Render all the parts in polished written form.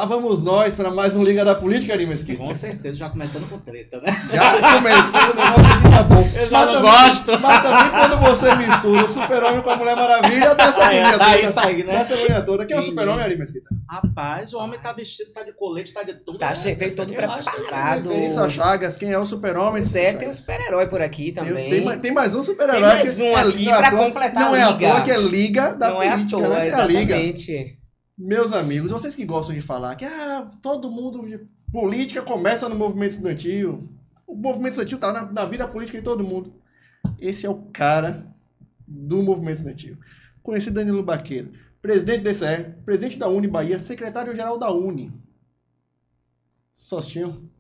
Lá vamos nós para mais um Liga da Política, Ari Mesquita. Com certeza, já começando com treta, né? Já começou o negócio aqui, tá bom. Eu já não gosto. Mas também quando você mistura o Super-Homem com a Mulher Maravilha, dá essa agonia toda. Dá isso aí, né? Dá essa agonia toda. Quem é o Super-Homem, Ari Mesquita? Rapaz, o homem tá vestido, tá de colete, tá de tudo. Tá, né? veio todo Eu acho que preparado. Cissa Chagas, quem é o Super-Homem? Certo, tem um super-herói por aqui também. Tem mais um super-herói. Tem mais um aqui pra completar não a é à liga. toa que é Liga da Não é à Política, toa, né? É a Liga. exatamente. Meus amigos, vocês que gostam de falar que todo mundo, política começa no movimento estudantil. O movimento estudantil tá na vida política de todo mundo. Esse é o cara do movimento estudantil. Conheci Danilo Baqueiro, presidente do DCE, presidente da Uni Bahia, secretário-geral da Uni. Sócio,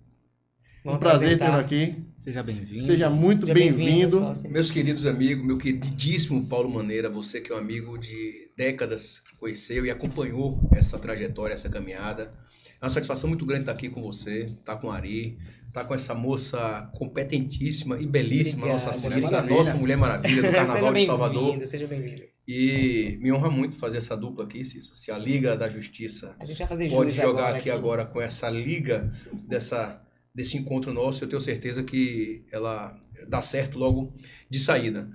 um prazer tê-lo aqui. Seja bem-vindo. Seja muito bem-vindo. Meus queridos amigos, meu queridíssimo Paulo Maneira, você que é um amigo de décadas, conheceu e acompanhou essa trajetória, essa caminhada. É uma satisfação muito grande estar aqui com você, estar com a Ari, estar com essa moça competentíssima e belíssima, Obrigado. nossa Mulher Cissa, Maravilha. nossa Mulher Maravilha do Carnaval de Salvador. Seja bem-vindo. E me honra muito fazer essa dupla aqui, Cissa. Se a Liga da Justiça A gente vai fazer pode jus jogar aqui agora com essa liga desse encontro nosso, eu tenho certeza que ela dá certo logo de saída.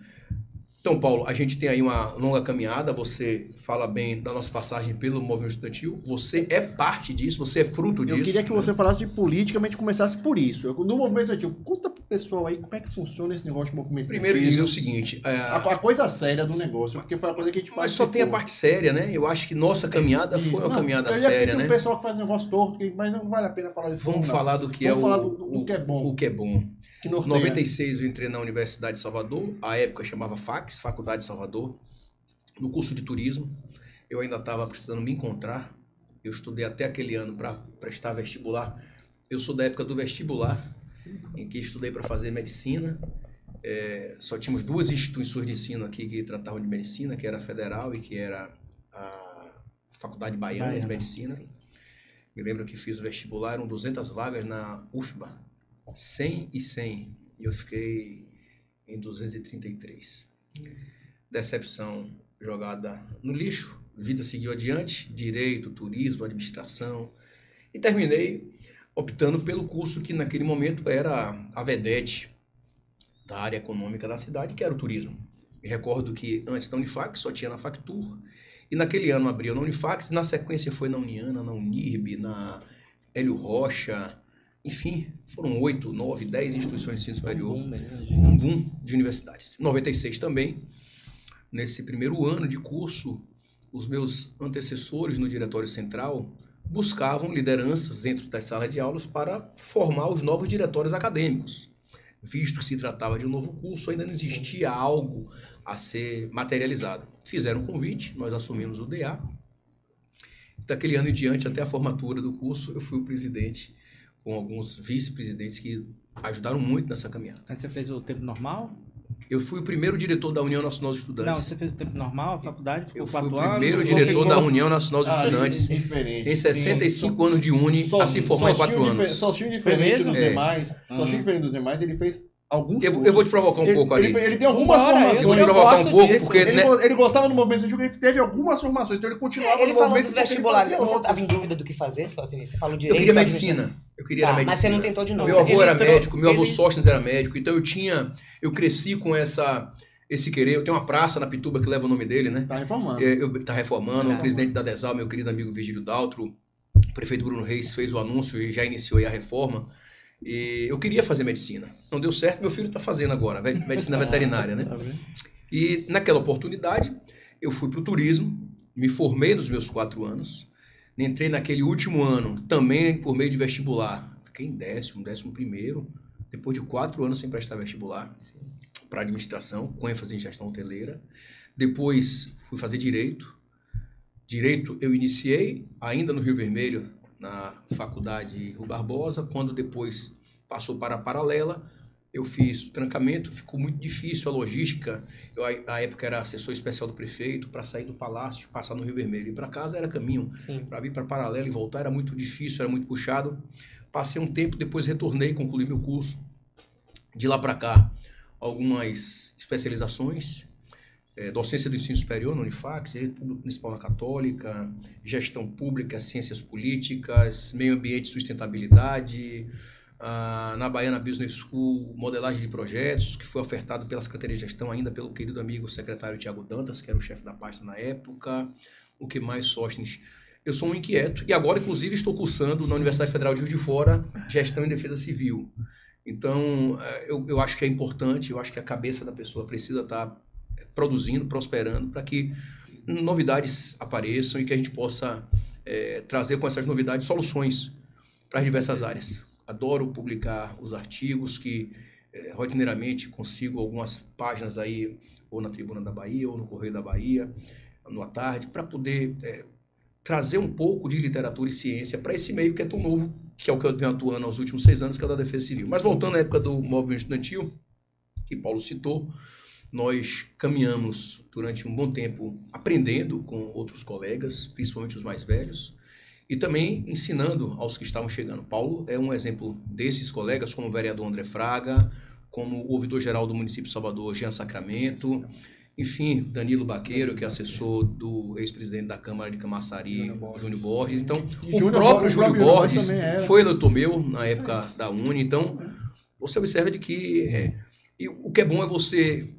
Então, Paulo, a gente tem aí uma longa caminhada, você fala bem da nossa passagem pelo movimento estudantil, você é parte disso, você é fruto disso. Eu queria que você falasse de política, mas a gente começasse por isso. No movimento estudantil, conta pro pessoal aí como é que funciona esse negócio de movimento estudantil. Primeiro dizer o seguinte... A coisa séria do negócio, porque foi a coisa que a gente Mas só tem a parte séria, né? Eu acho que nossa caminhada foi uma caminhada séria, né? Tem um pessoal que faz negócio torto, mas não vale a pena falar disso. Vamos falar do que Vamos é falar do que é bom. O que é bom. Que Em 96 eu entrei na Universidade de Salvador, à época chamava FACS, Faculdade de Salvador, no curso de turismo. Eu ainda estava precisando me encontrar. Eu estudei até aquele ano para prestar vestibular. Eu sou da época do vestibular, em que estudei para fazer medicina. Só tínhamos duas instituições de ensino aqui que tratavam de medicina, que era a Federal e que era a Faculdade Baiana de Medicina. Sim. Me lembro que fiz o vestibular, eram 200 vagas na UFBA. 100 e 100, e eu fiquei em 233. Decepção jogada no lixo, vida seguiu adiante, direito, turismo, administração, e terminei optando pelo curso que naquele momento era a vedete da área econômica da cidade, que era o turismo. Me recordo que antes da Unifac só tinha na Factur, e naquele ano abriu na Unifac, e na sequência foi na Uniana, na Unirb, na Hélio Rocha. Enfim, foram 8, 9, 10 instituições de ensino superior. Um boom de universidades. Em 96 também, nesse primeiro ano de curso, os meus antecessores no Diretório Central buscavam lideranças dentro das salas de aulas para formar os novos diretórios acadêmicos. Visto que se tratava de um novo curso, ainda não existia algo a ser materializado. Fizeram um convite, nós assumimos o DA. Daquele ano em diante, até a formatura do curso, eu fui o presidente, com alguns vice-presidentes que ajudaram muito nessa caminhada. Aí você fez o tempo normal? Eu fui o primeiro diretor da União Nacional dos Estudantes. Não, você fez o tempo normal, a faculdade, ficou 4 anos. Eu fui o primeiro diretor da União Nacional dos Estudantes. Diferente. Em 65 anos de Uni, a se formar em 4 anos. Só tinha diferente dos demais. Só tinha diferente dos demais, ele fez alguns Eu vou te provocar um pouco ali. Ele tem algumas formações. Eu vou te provocar um pouco, porque... Ele gostava do movimento estudantil, ele teve algumas formações, então ele continuava Ele no falou movimento dos vestibulares, estudantil. você estava em dúvida do que fazer, só assim, você falou direito. Eu queria medicina. Eu queria Tá, medicina. mas você não tentou de novo. Meu avô era médico, meu avô ele- Sóstenes era médico, então eu cresci com esse querer. Eu tenho uma praça na Pituba que leva o nome dele, né? Tá reformando. Tá reformando, o presidente da DESAL, meu querido amigo Virgílio Daltro, o prefeito Bruno Reis fez o anúncio e já iniciou aí a reforma. E eu queria fazer medicina. Não deu certo, meu filho está fazendo agora, medicina veterinária, né? E naquela oportunidade, eu fui para o turismo, me formei nos meus 4 anos, entrei naquele último ano, também por meio de vestibular. Fiquei em 11º, depois de 4 anos sem prestar vestibular, para administração, com ênfase em gestão hoteleira. Depois fui fazer direito. Direito eu iniciei ainda no Rio Vermelho, na faculdade Rui Barbosa, quando depois passou para a Paralela, eu fiz o trancamento, ficou muito difícil a logística. Eu, na época, era assessor especial do prefeito, para sair do palácio, passar no Rio Vermelho. E para casa era caminho, para vir para a Paralela e voltar era muito difícil, era muito puxado. Passei um tempo, depois retornei, concluí meu curso. De lá para cá, algumas especializações. docência do ensino superior na Unifax, direito público municipal na Católica, gestão pública, ciências políticas, meio ambiente e sustentabilidade, na Baiana Business School, modelagem de projetos, que foi ofertado pela Secretaria de Gestão, ainda pelo querido amigo secretário Tiago Dantas, que era o chefe da pasta na época. O que mais, Sóstenes? Eu sou um inquieto e agora, inclusive, estou cursando na Universidade Federal de Juiz de Fora, Gestão em Defesa Civil. Então, eu acho que é importante, eu acho que a cabeça da pessoa precisa estar produzindo, prosperando, para que novidades apareçam e que a gente possa trazer com essas novidades soluções para as diversas áreas. Adoro publicar os artigos que rotineiramente consigo algumas páginas aí, ou na Tribuna da Bahia, ou no Correio da Bahia, no À Tarde, para poder trazer um pouco de literatura e ciência para esse meio que é tão novo, que é o que eu venho atuando nos últimos 6 anos, que é o da Defesa Civil. Mas voltando à época do movimento estudantil, que Paulo citou, nós caminhamos durante um bom tempo aprendendo com outros colegas, principalmente os mais velhos, e também ensinando aos que estavam chegando. Paulo é um exemplo desses colegas, como o vereador André Fraga, como o ouvidor-geral do município de Salvador, Jean Sacramento, enfim, Danilo Baqueiro, que é assessor do ex-presidente da Câmara de Camaçari, Júnior Borges. Então, o próprio Júnior Borges foi eleitor meu na época da Uni. Então, você observa de que o que é bom é você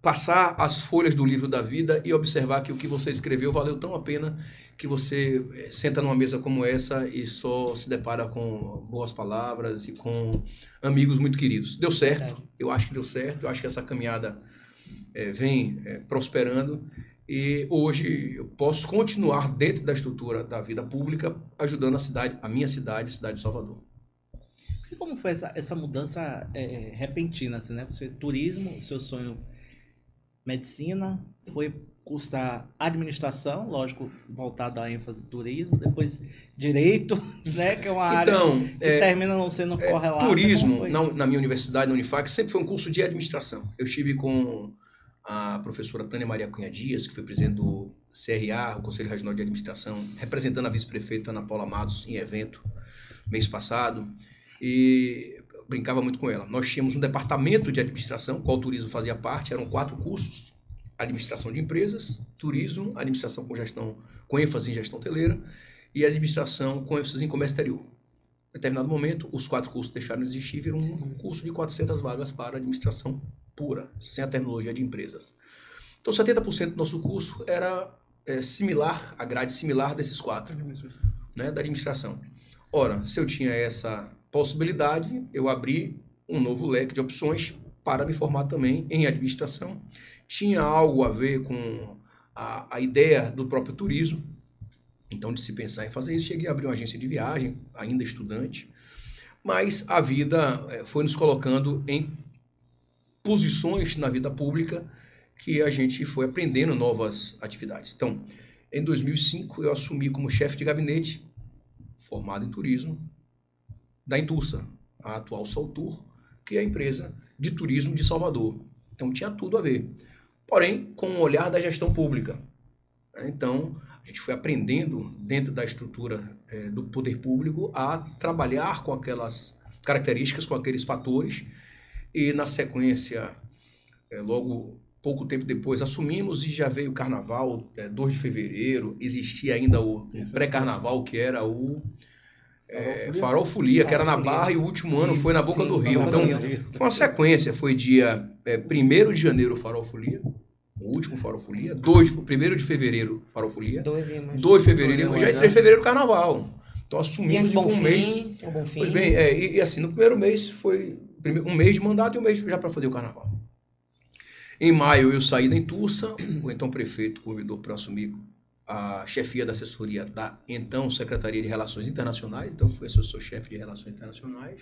passar as folhas do livro da vida e observar que o que você escreveu valeu tão a pena que você senta numa mesa como essa e só se depara com boas palavras e com amigos muito queridos. Deu certo, eu acho que deu certo, eu acho que essa caminhada vem prosperando e hoje eu posso continuar dentro da estrutura da vida pública ajudando a minha cidade de Salvador. E como foi essa mudança repentina, assim, né? Você, turismo, seu sonho, medicina, foi cursar administração, lógico, voltado à ênfase do turismo, depois direito, né? Que é uma área que termina não sendo correlata. Turismo, na minha universidade, na Unifac, sempre foi um curso de administração. Eu estive com a professora Tânia Maria Cunha Dias, que foi presidente do CRA, o Conselho Regional de Administração, representando a vice-prefeita Ana Paula Matos em evento, mês passado, e eu brincava muito com ela. Nós tínhamos um departamento de administração, qual o turismo fazia parte, eram 4 cursos, administração de empresas, turismo, administração com ênfase em gestão hoteleira e administração com ênfase em comércio exterior. Em determinado momento, os 4 cursos deixaram de existir e viram um curso de 400 vagas para administração pura, sem a terminologia de empresas. Então, 70% do nosso curso era similar, a grade similar desses 4, né, da administração. Ora, se eu tinha essa possibilidade, eu abri um novo leque de opções para me formar também em administração. Tinha algo a ver com a ideia do próprio turismo, então de se pensar em fazer isso, cheguei a abrir uma agência de viagem, ainda estudante, mas a vida foi nos colocando em posições na vida pública que a gente foi aprendendo novas atividades. Então, em 2005, eu assumi como chefe de gabinete, formado em turismo, da Intursa, a atual Saltur, que é a empresa de turismo de Salvador. Então, tinha tudo a ver. Porém, com o olhar da gestão pública. Então, a gente foi aprendendo, dentro da estrutura do poder público, a trabalhar com aquelas características, com aqueles fatores, e na sequência, logo pouco tempo depois, assumimos e já veio o carnaval, 2 de fevereiro, existia ainda o pré-carnaval, que era o Farol Folia, que era na Barra, e o último ano foi na Boca do Rio. Então, foi uma sequência, foi dia 1º de janeiro o Farol Folia, o último Farol Folia, 1º de fevereiro Farol Folia, 2 de fevereiro, já 3 de fevereiro Carnaval. Então, assumimos com um mês. Pois bem, e assim, no primeiro mês foi um mês de mandato e um mês já para fazer o carnaval. Em maio eu saí da Intursa, o então prefeito convidou para assumir a chefia da assessoria da então Secretaria de Relações Internacionais, então fui assessor-chefe de Relações Internacionais.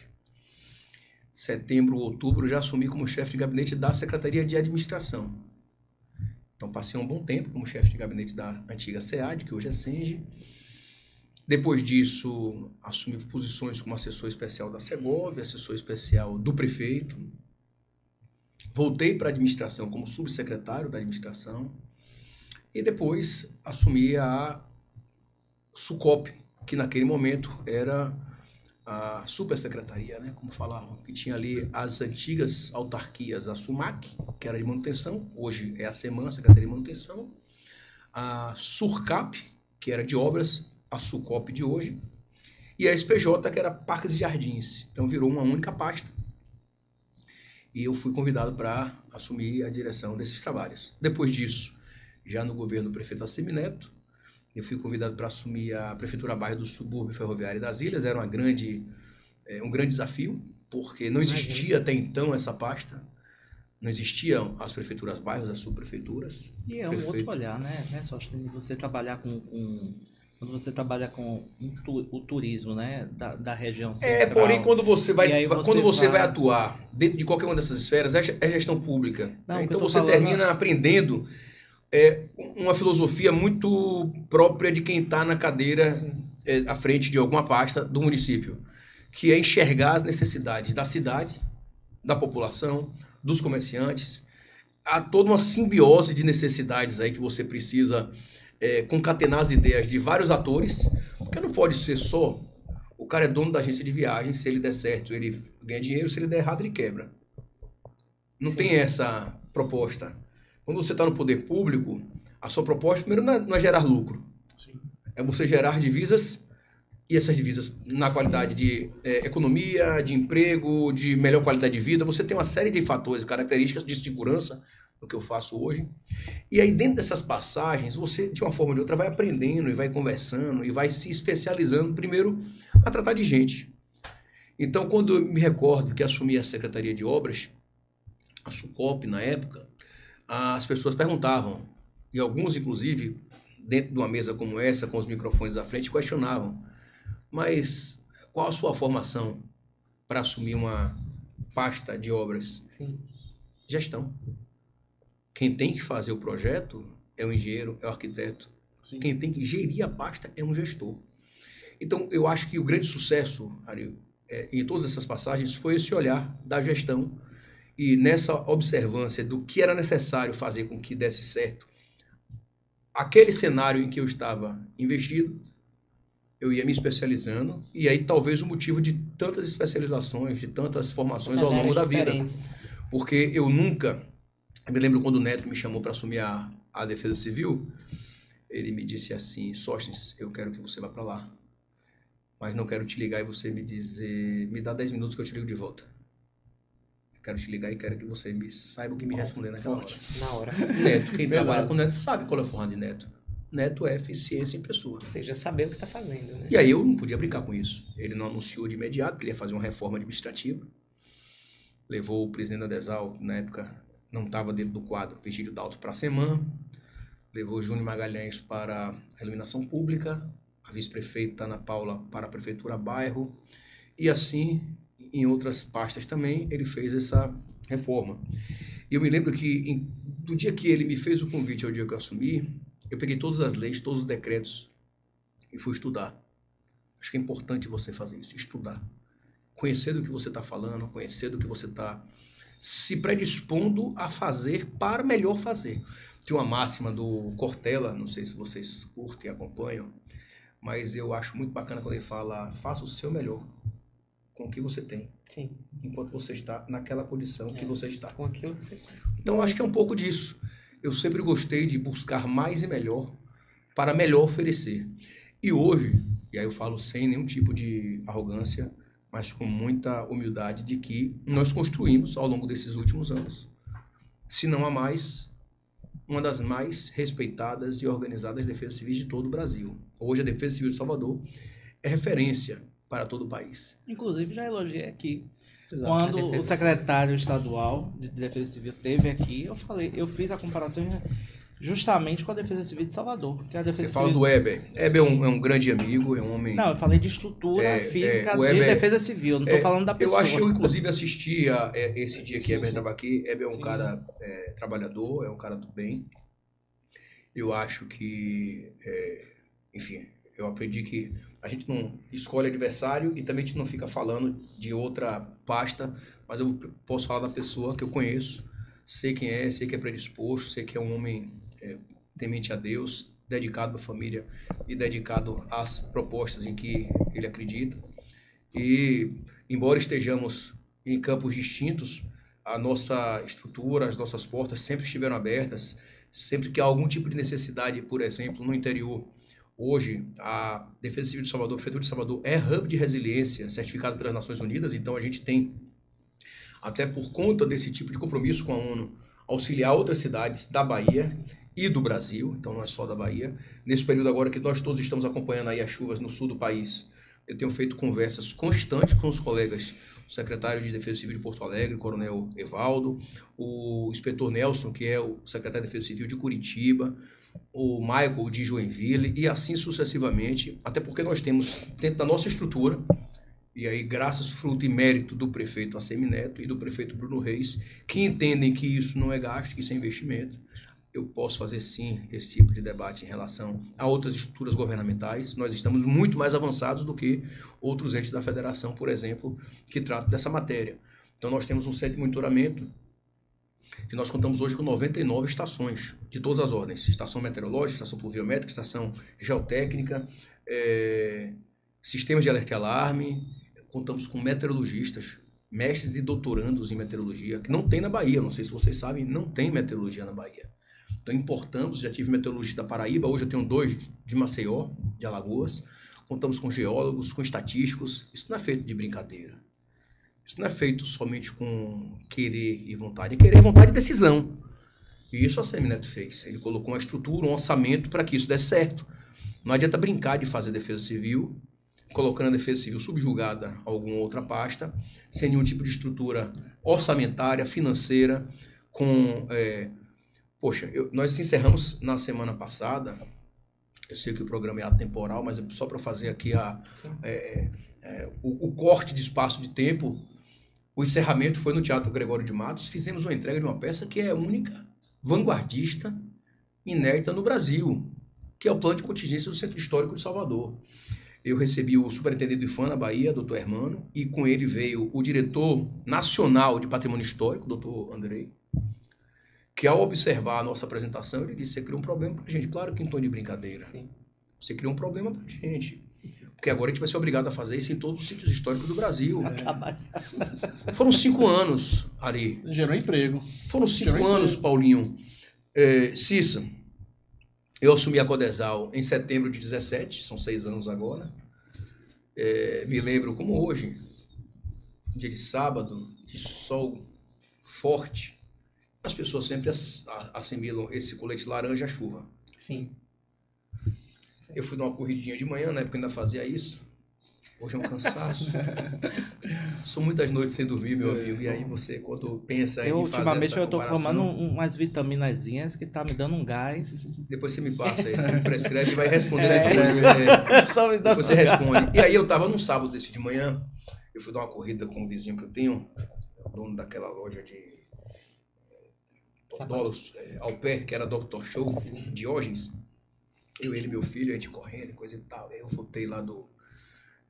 Setembro, outubro, já assumi como chefe de gabinete da Secretaria de Administração. Então passei um bom tempo como chefe de gabinete da antiga SEAD, que hoje é SENGE. Depois disso, assumi posições como assessor especial da Segovia, assessor especial do prefeito. Voltei para a administração como subsecretário da administração. E depois assumi a SUCOP, que naquele momento era a supersecretaria, né, como falavam, que tinha ali as antigas autarquias, a SUMAC, que era de manutenção, hoje é a SEMAN, Secretaria de Manutenção, a SURCAP, que era de obras, a SUCOP de hoje, e a SPJ, que era Parques e Jardins. Então virou uma única pasta. E eu fui convidado para assumir a direção desses trabalhos. Depois disso, já no governo do prefeito Assemineto, eu fui convidado para assumir a Prefeitura Bairro do Subúrbio Ferroviário das Ilhas. Era um grande desafio, porque não existia até então essa pasta. Não existiam as prefeituras bairros, as subprefeituras. E é um outro olhar, né? Sóstenes, você trabalhar quando você trabalha com o turismo, né, da região central. Porém, quando você vai atuar dentro de qualquer uma dessas esferas, é gestão pública. Não, então você termina aprendendo uma filosofia muito própria de quem está na cadeira à frente de alguma pasta do município, que é enxergar as necessidades da cidade, da população, dos comerciantes. Há toda uma simbiose de necessidades aí que você precisa concatenar as ideias de vários atores, porque não pode ser só o cara é dono da agência de viagem, se ele der certo ele ganha dinheiro, se ele der errado ele quebra. Não tem essa proposta. Quando você está no poder público, a sua proposta primeiro não é gerar lucro, é você gerar divisas, e essas divisas na qualidade de economia, de emprego, de melhor qualidade de vida. Você tem uma série de fatores, características de segurança no que eu faço hoje. E aí dentro dessas passagens, você de uma forma ou de outra vai aprendendo e vai conversando e vai se especializando primeiro a tratar de gente. Então quando eu me recordo que assumi a Secretaria de Obras, a SUCOP na época, as pessoas perguntavam, e alguns inclusive dentro de uma mesa como essa, com os microfones à frente, questionavam: mas qual a sua formação para assumir uma pasta de obras? Sim. Gestão. Quem tem que fazer o projeto é o engenheiro, é o arquiteto. Sim. Quem tem que gerir a pasta é um gestor. Então, eu acho que o grande sucesso, Ari, em todas essas passagens, foi esse olhar da gestão e nessa observância do que era necessário fazer com que desse certo aquele cenário em que eu estava investido. Eu ia me especializando, e aí talvez o motivo de tantas especializações, de tantas formações ao longo da vida. Porque eu me lembro quando o Neto me chamou para assumir a Defesa Civil, ele me disse assim: Sóstenes, eu quero que você vá para lá, mas não quero te ligar e você me dá 10 minutos que eu te ligo de volta. Eu quero te ligar e quero que você saiba o que me responder naquela hora. Na hora. Neto, quem trabalha com Neto sabe qual é a forma de Neto. Neto é eficiência em pessoa. Ou seja, saber o que está fazendo, né? E aí eu não podia brincar com isso. Ele não anunciou de imediato que ele ia fazer uma reforma administrativa. Levou o presidente da DESAL, que na época não estava dentro do quadro, Virgílio Dalto, para a SEMAN. Levou o Júnior Magalhães para a iluminação pública. A vice-prefeita Ana Paula para a prefeitura bairro. E assim, em outras pastas também, ele fez essa reforma. E eu me lembro que do dia que ele me fez o convite ao dia que eu assumi, eu peguei todas as leis, todos os decretos e fui estudar. Acho que é importante você fazer isso, estudar. Conhecer do que você está falando, conhecer do que você está se predispondo a fazer para melhor fazer. Tem uma máxima do Cortella, não sei se vocês curtem e acompanham, mas eu acho muito bacana quando ele fala: faça o seu melhor com o que você tem. Sim. Enquanto você está naquela condição que você está. Com aquilo que você tem. Então eu acho que é um pouco disso. Eu sempre gostei de buscar mais e melhor para melhor oferecer. E hoje, e aí eu falo sem nenhum tipo de arrogância, mas com muita humildade, de que nós construímos ao longo desses últimos anos, se não a mais, uma das mais respeitadas e organizadas defesas civis de todo o Brasil. Hoje a Defesa Civil de Salvador é referência para todo o país. Inclusive já elogiei aqui. Exato. Quando o secretário estadual de Defesa Civil esteve aqui, eu fiz a comparação justamente com a Defesa Civil de Salvador. Porque a Defesa Você fala Civil... do Heber. Heber é um grande amigo, é um homem... Não, eu falei de estrutura física de Heber, Defesa Civil, não estou falando da pessoa. Eu acho que eu, inclusive, assisti esse dia que Heber estava aqui. Heber é um cara trabalhador, é um cara do bem. Eu acho que, enfim, eu aprendi que a gente não escolhe adversário e também a gente não fica falando de outra pasta, mas eu posso falar da pessoa que eu conheço, sei quem é, sei que é predisposto, sei que é um homem temente a Deus, dedicado à família e dedicado às propostas em que ele acredita. E, embora estejamos em campos distintos, a nossa estrutura, as nossas portas sempre estiveram abertas. Sempre que há algum tipo de necessidade, por exemplo, no interior, hoje a Defesa Civil de Salvador, a Prefeitura de Salvador, é hub de resiliência certificado pelas Nações Unidas, então a gente tem, até por conta desse tipo de compromisso com a ONU, auxiliar outras cidades da Bahia e do Brasil, então não é só da Bahia. Nesse período agora que nós todos estamos acompanhando aí as chuvas no sul do país, eu tenho feito conversas constantes com os colegas, o secretário de Defesa Civil de Porto Alegre, o coronel Evaldo, o inspetor Nelson, que é o secretário de Defesa Civil de Curitiba, o Michael de Joinville, e assim sucessivamente, até porque nós temos dentro da nossa estrutura, e aí graças, fruto e mérito do prefeito Assemineto e do prefeito Bruno Reis, que entendem que isso não é gasto, que isso é investimento, eu posso fazer sim esse tipo de debate em relação a outras estruturas governamentais. Nós estamos muito mais avançados do que outros entes da federação, por exemplo, que tratam dessa matéria. Então nós temos um centro de monitoramento que nós contamos hoje com 99 estações de todas as ordens. Estação meteorológica, estação pluviométrica, estação geotécnica, sistemas de alerta e alarme. Contamos com meteorologistas, mestres e doutorandos em meteorologia, que não tem na Bahia, não sei se vocês sabem, não tem meteorologia na Bahia. Então importamos, já tive meteorologista da Paraíba, hoje eu tenho 2 de Maceió, de Alagoas. Contamos com geólogos, com estatísticos. Isso não é feito de brincadeira. Isso não é feito somente com querer e vontade. É querer, vontade e decisão. E isso a Assemineto fez. Ele colocou uma estrutura, um orçamento para que isso desse certo. Não adianta brincar de fazer defesa civil, colocando a defesa civil subjugada a alguma outra pasta, sem nenhum tipo de estrutura orçamentária, financeira, com... Poxa, nós encerramos na semana passada, eu sei que o programa é atemporal, mas é só para fazer aqui o corte de espaço de tempo. O encerramento foi no Teatro Gregório de Matos. Fizemos uma entrega de uma peça que é única, vanguardista, inédita no Brasil, que é o Plano de Contingência do Centro Histórico de Salvador. Eu recebi o superintendente do IFAM na Bahia, doutor Hermano, e com ele veio o diretor nacional de Patrimônio Histórico, doutor Andrei, que ao observar a nossa apresentação, ele disse: você criou um problema pra gente. Claro que em tom de brincadeira. Sim. Você criou um problema pra gente. Porque agora a gente vai ser obrigado a fazer isso em todos os sítios históricos do Brasil. Foram 5 anos, Ari. Gerou emprego. Foram 5 anos, Paulinho. Cissa, eu assumi a Codesal em setembro de 17, são 6 anos agora. Me lembro como hoje, dia de sábado, de sol forte. As pessoas sempre assimilam esse colete laranja à chuva. Sim. Eu fui dar uma corridinha de manhã, na época eu ainda fazia isso. Hoje é um cansaço. São muitas noites sem dormir, meu amigo. E aí você, quando pensa em fazer ultimamente essa eu tô comparação, tomando umas vitaminazinhas que tá me dando um gás. depois você me passa aí, você me prescreve e vai responder. Tá me dando... Depois você responde. E aí eu tava num sábado desse de manhã, eu fui dar uma corrida com um vizinho que eu tenho, dono daquela loja de podolos ao pé, que era Dr. Show, Diógenes. Eu, ele e meu filho, a gente correndo, coisa e tal. Aí eu voltei lá do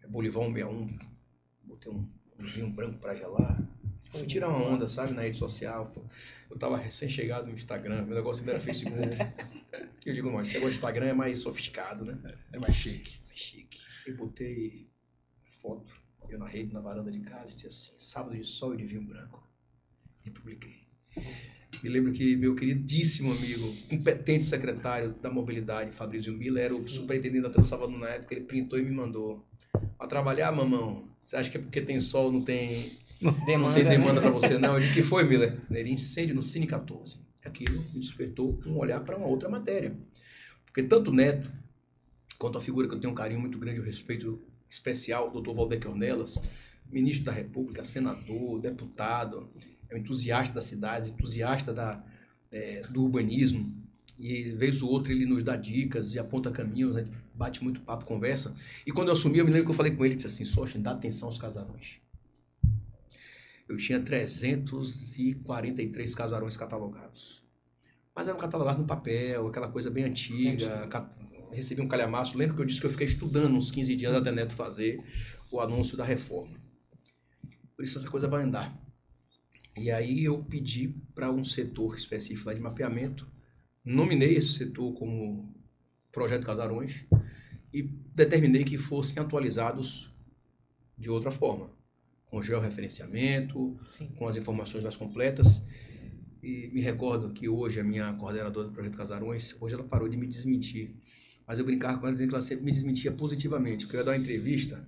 Bolivar 161, botei um vinho branco pra gelar. Fui tirar uma onda, sabe, na rede social. Eu tava recém-chegado no Instagram, meu negócio ainda era Facebook. Eu digo, não, esse negócio de Instagram é mais sofisticado, né? É mais chique. Mais chique. Eu botei foto, eu na rede, na varanda de casa, disse assim: sábado de sol e de vinho branco. E publiquei. Me lembro que meu queridíssimo amigo, competente secretário da mobilidade, Fabrício Miller, era o superintendente da Transalvador na época, ele printou e me mandou: a trabalhar, mamão, você acha que é porque tem sol, não tem demanda pra você não? Eu disse: que foi, Miller? Ele: incêndio no Cine 14. Aquilo me despertou um olhar para uma outra matéria. Porque tanto o Neto, quanto a figura que eu tenho um carinho muito grande, um respeito especial, o doutor Valdec Ornelas, ministro da República, senador, deputado, é um entusiasta das cidades, entusiasta do urbanismo, e vez ou outra ele nos dá dicas e aponta caminhos, né? Bate muito papo, conversa. E quando eu assumi, eu me lembro que eu falei com ele, disse assim: Sócio, dá atenção aos casarões. Eu tinha 343 casarões catalogados. Mas eram catalogados no papel, aquela coisa bem antiga. Recebi um calhamaço. Lembro que eu disse que eu fiquei estudando uns 15 dias até Neto fazer o anúncio da reforma. Por isso essa coisa vai andar. E aí eu pedi para um setor específico lá de mapeamento, nominei esse setor como Projeto Casarões e determinei que fossem atualizados de outra forma, com georreferenciamento, Sim. com as informações mais completas. E me recordo que hoje a minha coordenadora do Projeto Casarões, hoje ela parou de me desmentir. Mas eu brincava com ela dizendo que ela sempre me desmentia positivamente, porque eu ia dar uma entrevista,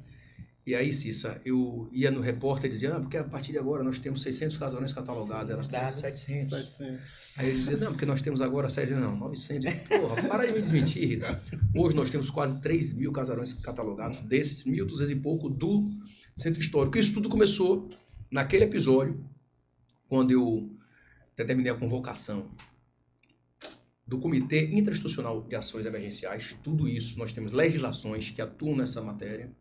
e aí, Cissa, eu ia no repórter e dizia, porque a partir de agora nós temos 600 casarões catalogados. Ela dizia, 700. 700. Aí ele dizia, não, porque nós temos agora 700, não, 900. Porra, para de me desmentir, Rita. Hoje nós temos quase 3 mil casarões catalogados, desses 1.200 e pouco do Centro Histórico. Isso tudo começou naquele episódio, quando eu determinei a convocação do Comitê Interinstitucional de Ações Emergenciais. Tudo isso, nós temos legislações que atuam nessa matéria,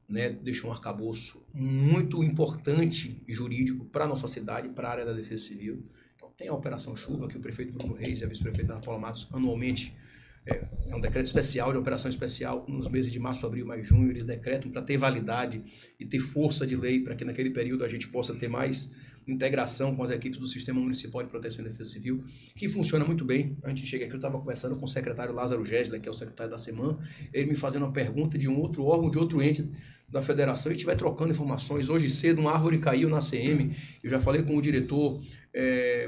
né, deixou um arcabouço muito importante e jurídico para a nossa cidade, para a área da Defesa Civil. Então, tem a Operação Chuva, que o prefeito Bruno Reis e a vice-prefeita Ana Paula Matos, anualmente, é um decreto especial, de operação especial, nos meses de março, abril, maio e junho, eles decretam para ter validade e ter força de lei, para que naquele período a gente possa ter mais integração com as equipes do Sistema Municipal de Proteção e Defesa Civil, que funciona muito bem. Antes de chegar aqui, eu estava conversando com o secretário Lázaro Gessler, que é o secretário da SEMAN, ele me fazendo uma pergunta de um outro órgão, de outro ente da federação, e a gente vai trocando informações. Hoje cedo, uma árvore caiu na CM, eu já falei com o diretor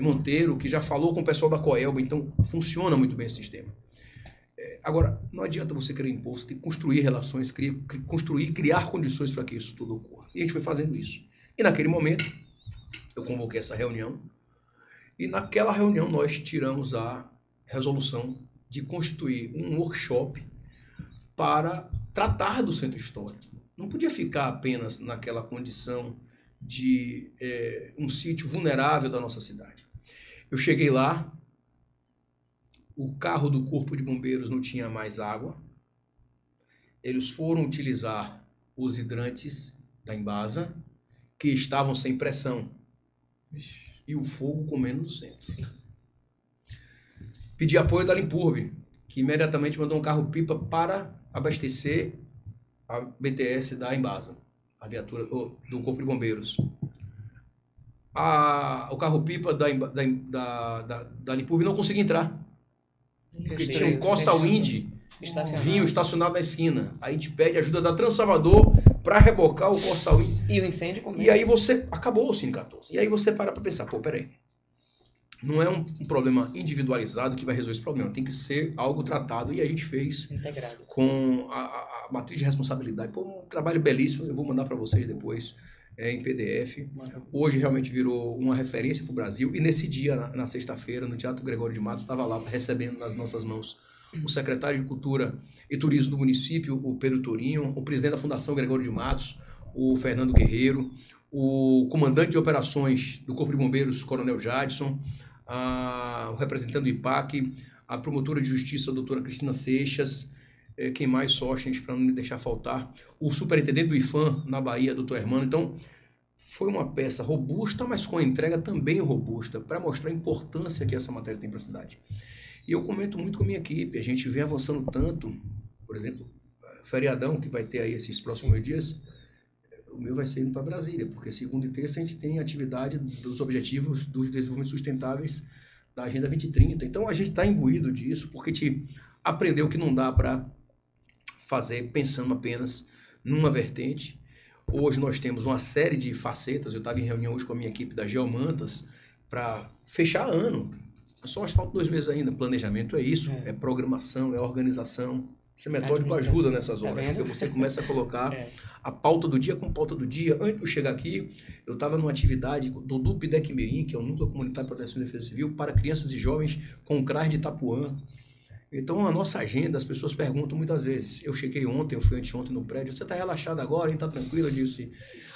Monteiro, que já falou com o pessoal da Coelba, então funciona muito bem esse sistema. Agora, não adianta você querer impor, você tem que construir relações, criar condições para que isso tudo ocorra. E a gente foi fazendo isso. E naquele momento, eu convoquei essa reunião, e naquela reunião nós tiramos a resolução de constituir um workshop para tratar do Centro Histórico. Não podia ficar apenas naquela condição de um sítio vulnerável da nossa cidade. Eu cheguei lá, o carro do Corpo de Bombeiros não tinha mais água, eles foram utilizar os hidrantes da Embasa, que estavam sem pressão, e o fogo comendo no centro. Sim. Pedi apoio da Limpurbe, que imediatamente mandou um carro-pipa para abastecer a BTS da Embasa, a viatura do Corpo de Bombeiros. O carro-pipa da Limpurbe não conseguia entrar, porque tinha um Corsa Wind vinho estacionado na esquina. Aí a gente pede ajuda da Transalvador para rebocar o Corsa Wind. E o incêndio começa. E aí você... Acabou o Cine 14. E aí você para pensar, peraí. Não é um problema individualizado que vai resolver esse problema. Tem que ser algo tratado. E a gente fez integrado com a matriz de responsabilidade. Pô, um trabalho belíssimo. Eu vou mandar para vocês depois em PDF. Hoje realmente virou uma referência para o Brasil. E nesse dia, na sexta-feira, no Teatro Gregório de Matos, estava lá recebendo nas nossas mãos o secretário de Cultura e Turismo do município, o Pedro Torinho, o presidente da Fundação Gregório de Matos, o Fernando Guerreiro, o comandante de operações do Corpo de Bombeiros, Coronel Jadson, o representante do IPAC, a promotora de justiça, a doutora Cristina Seixas, quem mais, Sóstenes, para não me deixar faltar, o superintendente do IFAM na Bahia, doutor Hermano. Então, foi uma peça robusta, mas com a entrega também robusta, para mostrar a importância que essa matéria tem para a cidade. E eu comento muito com a minha equipe, a gente vem avançando tanto, por exemplo, feriadão que vai ter aí esses próximos dias, o meu vai ser indo para Brasília, porque segunda e terça a gente tem atividade dos objetivos dos desenvolvimentos sustentáveis da Agenda 2030. Então a gente está imbuído disso, porque a gente aprendeu que não dá para fazer pensando apenas numa vertente. Hoje nós temos uma série de facetas, eu estava em reunião hoje com a minha equipe da Geomantas, para fechar ano. Só faltam 2 meses ainda. Planejamento é isso, é programação, é organização. Esse metódico ajuda nessas horas, porque você começa a colocar a pauta do dia com pauta do dia. Antes de eu chegar aqui, eu estava numa atividade do DUPDEC Mirim, que é o Núcleo Comunitário de Proteção e Defesa Civil, para crianças e jovens com o CRAS de Itapuã. Então, a nossa agenda, as pessoas perguntam muitas vezes. Eu cheguei ontem, eu fui anteontem no prédio. Você está relaxado agora, hein? Está tranquilo? Eu disse.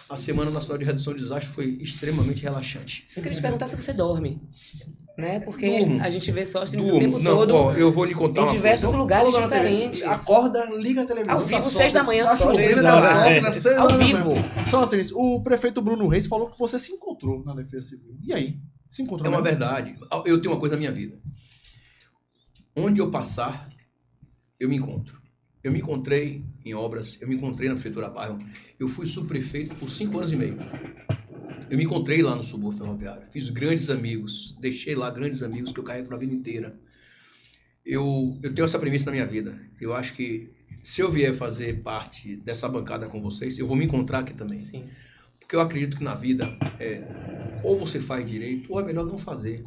A Semana Nacional de Redução de Desastre foi extremamente relaxante. Eu queria te perguntar se você dorme, né? Porque a gente vê Sóstenes o Durmo. tempo todo. Ó, eu vou lhe contar em diversos lugares diferentes. Acorda, liga a televisão. Ao vivo, tá 6 da manhã, Sóstenes. Ao vivo. Sóstenes, o prefeito Bruno Reis falou que você se encontrou na Defesa Civil. E aí? Se encontrou? É uma mesmo? verdade. Eu tenho uma coisa na minha vida. Onde eu passar, eu me encontro. Eu me encontrei em obras, eu me encontrei na Prefeitura Bairro, eu fui subprefeito por 5 anos e meio. Eu me encontrei lá no subúrbio ferroviário, fiz grandes amigos, deixei lá grandes amigos que eu carrego para a vida inteira. eu tenho essa premissa na minha vida. Eu acho que se eu vier fazer parte dessa bancada com vocês, eu vou me encontrar aqui também. Sim. Porque eu acredito que na vida, ou você faz direito, ou é melhor não fazer.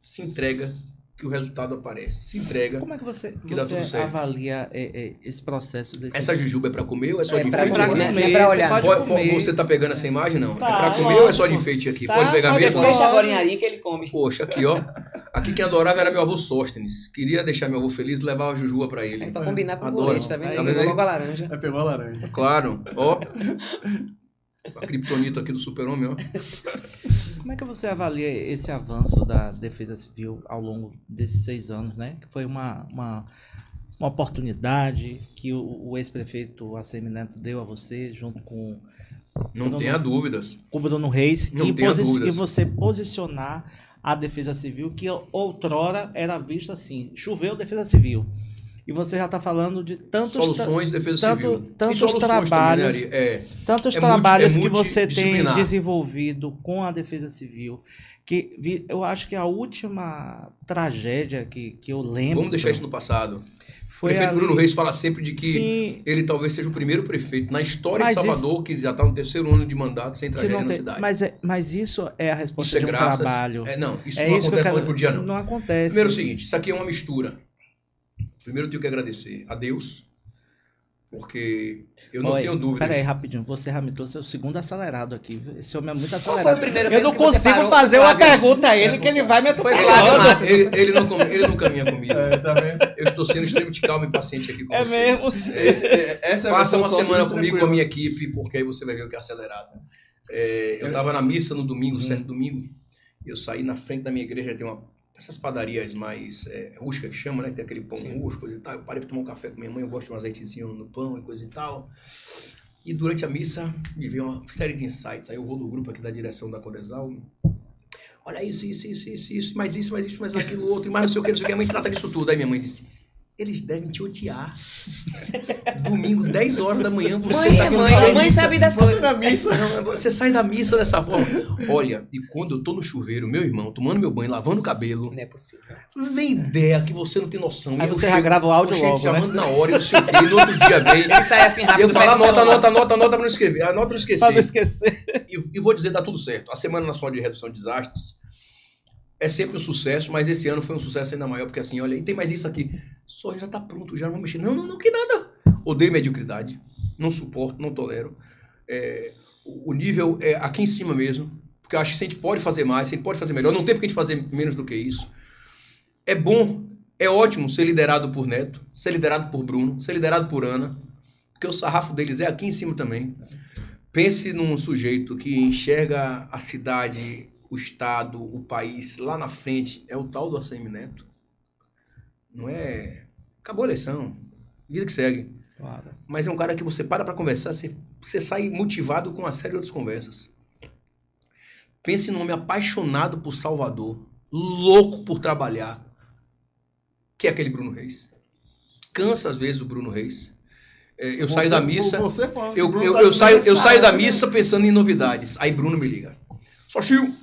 Se entrega, que o resultado aparece. Se entrega. Como é que você dá tudo certo. avalia esse processo desse... Essa jujuba é pra comer ou é só de pra enfeite? comer, Agora? não é pra olhar. Você tá pegando essa imagem, não? Tá, é pra comer lógico. ou é só de enfeite aqui? Tá, Pode pegar mas mesmo? Você fecha agora em ali que ele come. Poxa, aqui, ó. Aqui quem adorava era meu avô Sóstenes. Queria deixar meu avô feliz e levar a jujuba pra ele. É pra combinar com o Adoro. colete, tá vendo? Tá Ele vendo aí? pegou logo a laranja. Pegou a laranja. Claro, ó. A criptonita aqui do super-homem, ó. Como é que você avalia esse avanço da Defesa Civil ao longo desses 6 anos, né? Que foi uma oportunidade que o ex-prefeito ACM Neto deu a você, junto com Não tenha dúvidas. o Bruno Reis, Não e tenha dúvidas. e você posicionar a Defesa Civil, que outrora era vista assim, choveu Defesa Civil. E você já está falando de tantos... Soluções de defesa civil. Tantos E soluções trabalhos, também, né, Ari? tantos é trabalhos multi- que você tem multidisciplinar. desenvolvido com a Defesa Civil, que eu acho que a última tragédia que eu lembro... Vamos deixar isso no passado. O foi prefeito ali- Bruno Reis fala sempre de que Sim, ele talvez seja o primeiro prefeito na história Mas de Salvador que já está no 3º ano de mandato sem que tragédia não na tem- cidade. mas isso é a resposta Isso é de um graças... trabalho. Não, isso É não isso que eu acontece quero- noite por dia, não. Não acontece. Primeiro é o seguinte, isso aqui é uma mistura. Primeiro eu tenho que agradecer a Deus, porque eu não Oi, tenho dúvidas. Peraí, rapidinho. Você já me trouxe o segundo acelerado aqui. Viu? Esse homem é muito Qual foi o acelerado. primeiro Eu peso não que você consigo parou? fazer uma Flávio? pergunta a ele que ele vai me Foi atropelando. Flávio Matos. Ele não caminha comigo. Tá vendo? Eu estou sendo extremamente calmo e paciente aqui com É vocês. mesmo? Essa é a Passa versão uma só semana muito comigo com a tranquila. minha equipe, porque aí você vai ver o que é acelerado. Eu estava na missa no domingo, certo domingo, e eu saí na frente da minha igreja, tem essas padarias mais rústicas que chama, né? Tem aquele pão rústico, coisa e tal. Eu parei para tomar um café com minha mãe, eu gosto de um azeitezinho no pão e coisa e tal. E durante a missa, me veio uma série de insights. Aí eu vou no grupo aqui da direção da Codesal. Olha isso, mais aquilo, outro, e mais não sei o que, não sei o que. A mãe trata disso tudo. Aí minha mãe disse, eles devem te odiar. Domingo, 10 horas da manhã, você tá vindo A mãe missa. sabe das Você coisas. na missa. Não, você sai da missa dessa forma. Olha, e quando eu tô no chuveiro, meu irmão, tomando meu banho, lavando o cabelo, Não é possível. vem ideia que você não tem noção. Aí E eu você já grava o áudio eu chego logo, né? chamando na hora, e não sei o quê, e no outro dia vem. Ele sai assim E rápido. eu falo, pega o celular. anota pra não escrever. Anota pra não esquecer. Pra não esquecer. E vou dizer, dá tudo certo. A Semana Nacional de Redução de Desastres é sempre um sucesso, mas esse ano foi um sucesso ainda maior, porque assim, olha, e tem mais isso aqui. Só já tá pronto, já não vou mexer. Não, que nada. Odeio mediocridade. Não suporto, não tolero. O nível é aqui em cima mesmo, porque eu acho que se a gente pode fazer mais, se a gente pode fazer melhor, não tem porque a gente fazer menos do que isso. É bom, é ótimo ser liderado por Neto, ser liderado por Bruno, ser liderado por Ana, porque o sarrafo deles é aqui em cima também. Pense num sujeito que enxerga a cidade, o estado, o país lá na frente, é o tal do ACM Neto. Não é... Acabou a eleição, vida que segue. Claro. Mas é um cara que você para conversar, você sai motivado com uma série de outras conversas. Pense num homem apaixonado por Salvador, louco por trabalhar, que é aquele Bruno Reis. Cansa às vezes o Bruno Reis. Eu saio da missa... Você falando que Eu, o Bruno eu, tá eu, saio, eu sendo saio da sábio. missa pensando em novidades. Aí Bruno me liga. Sochil,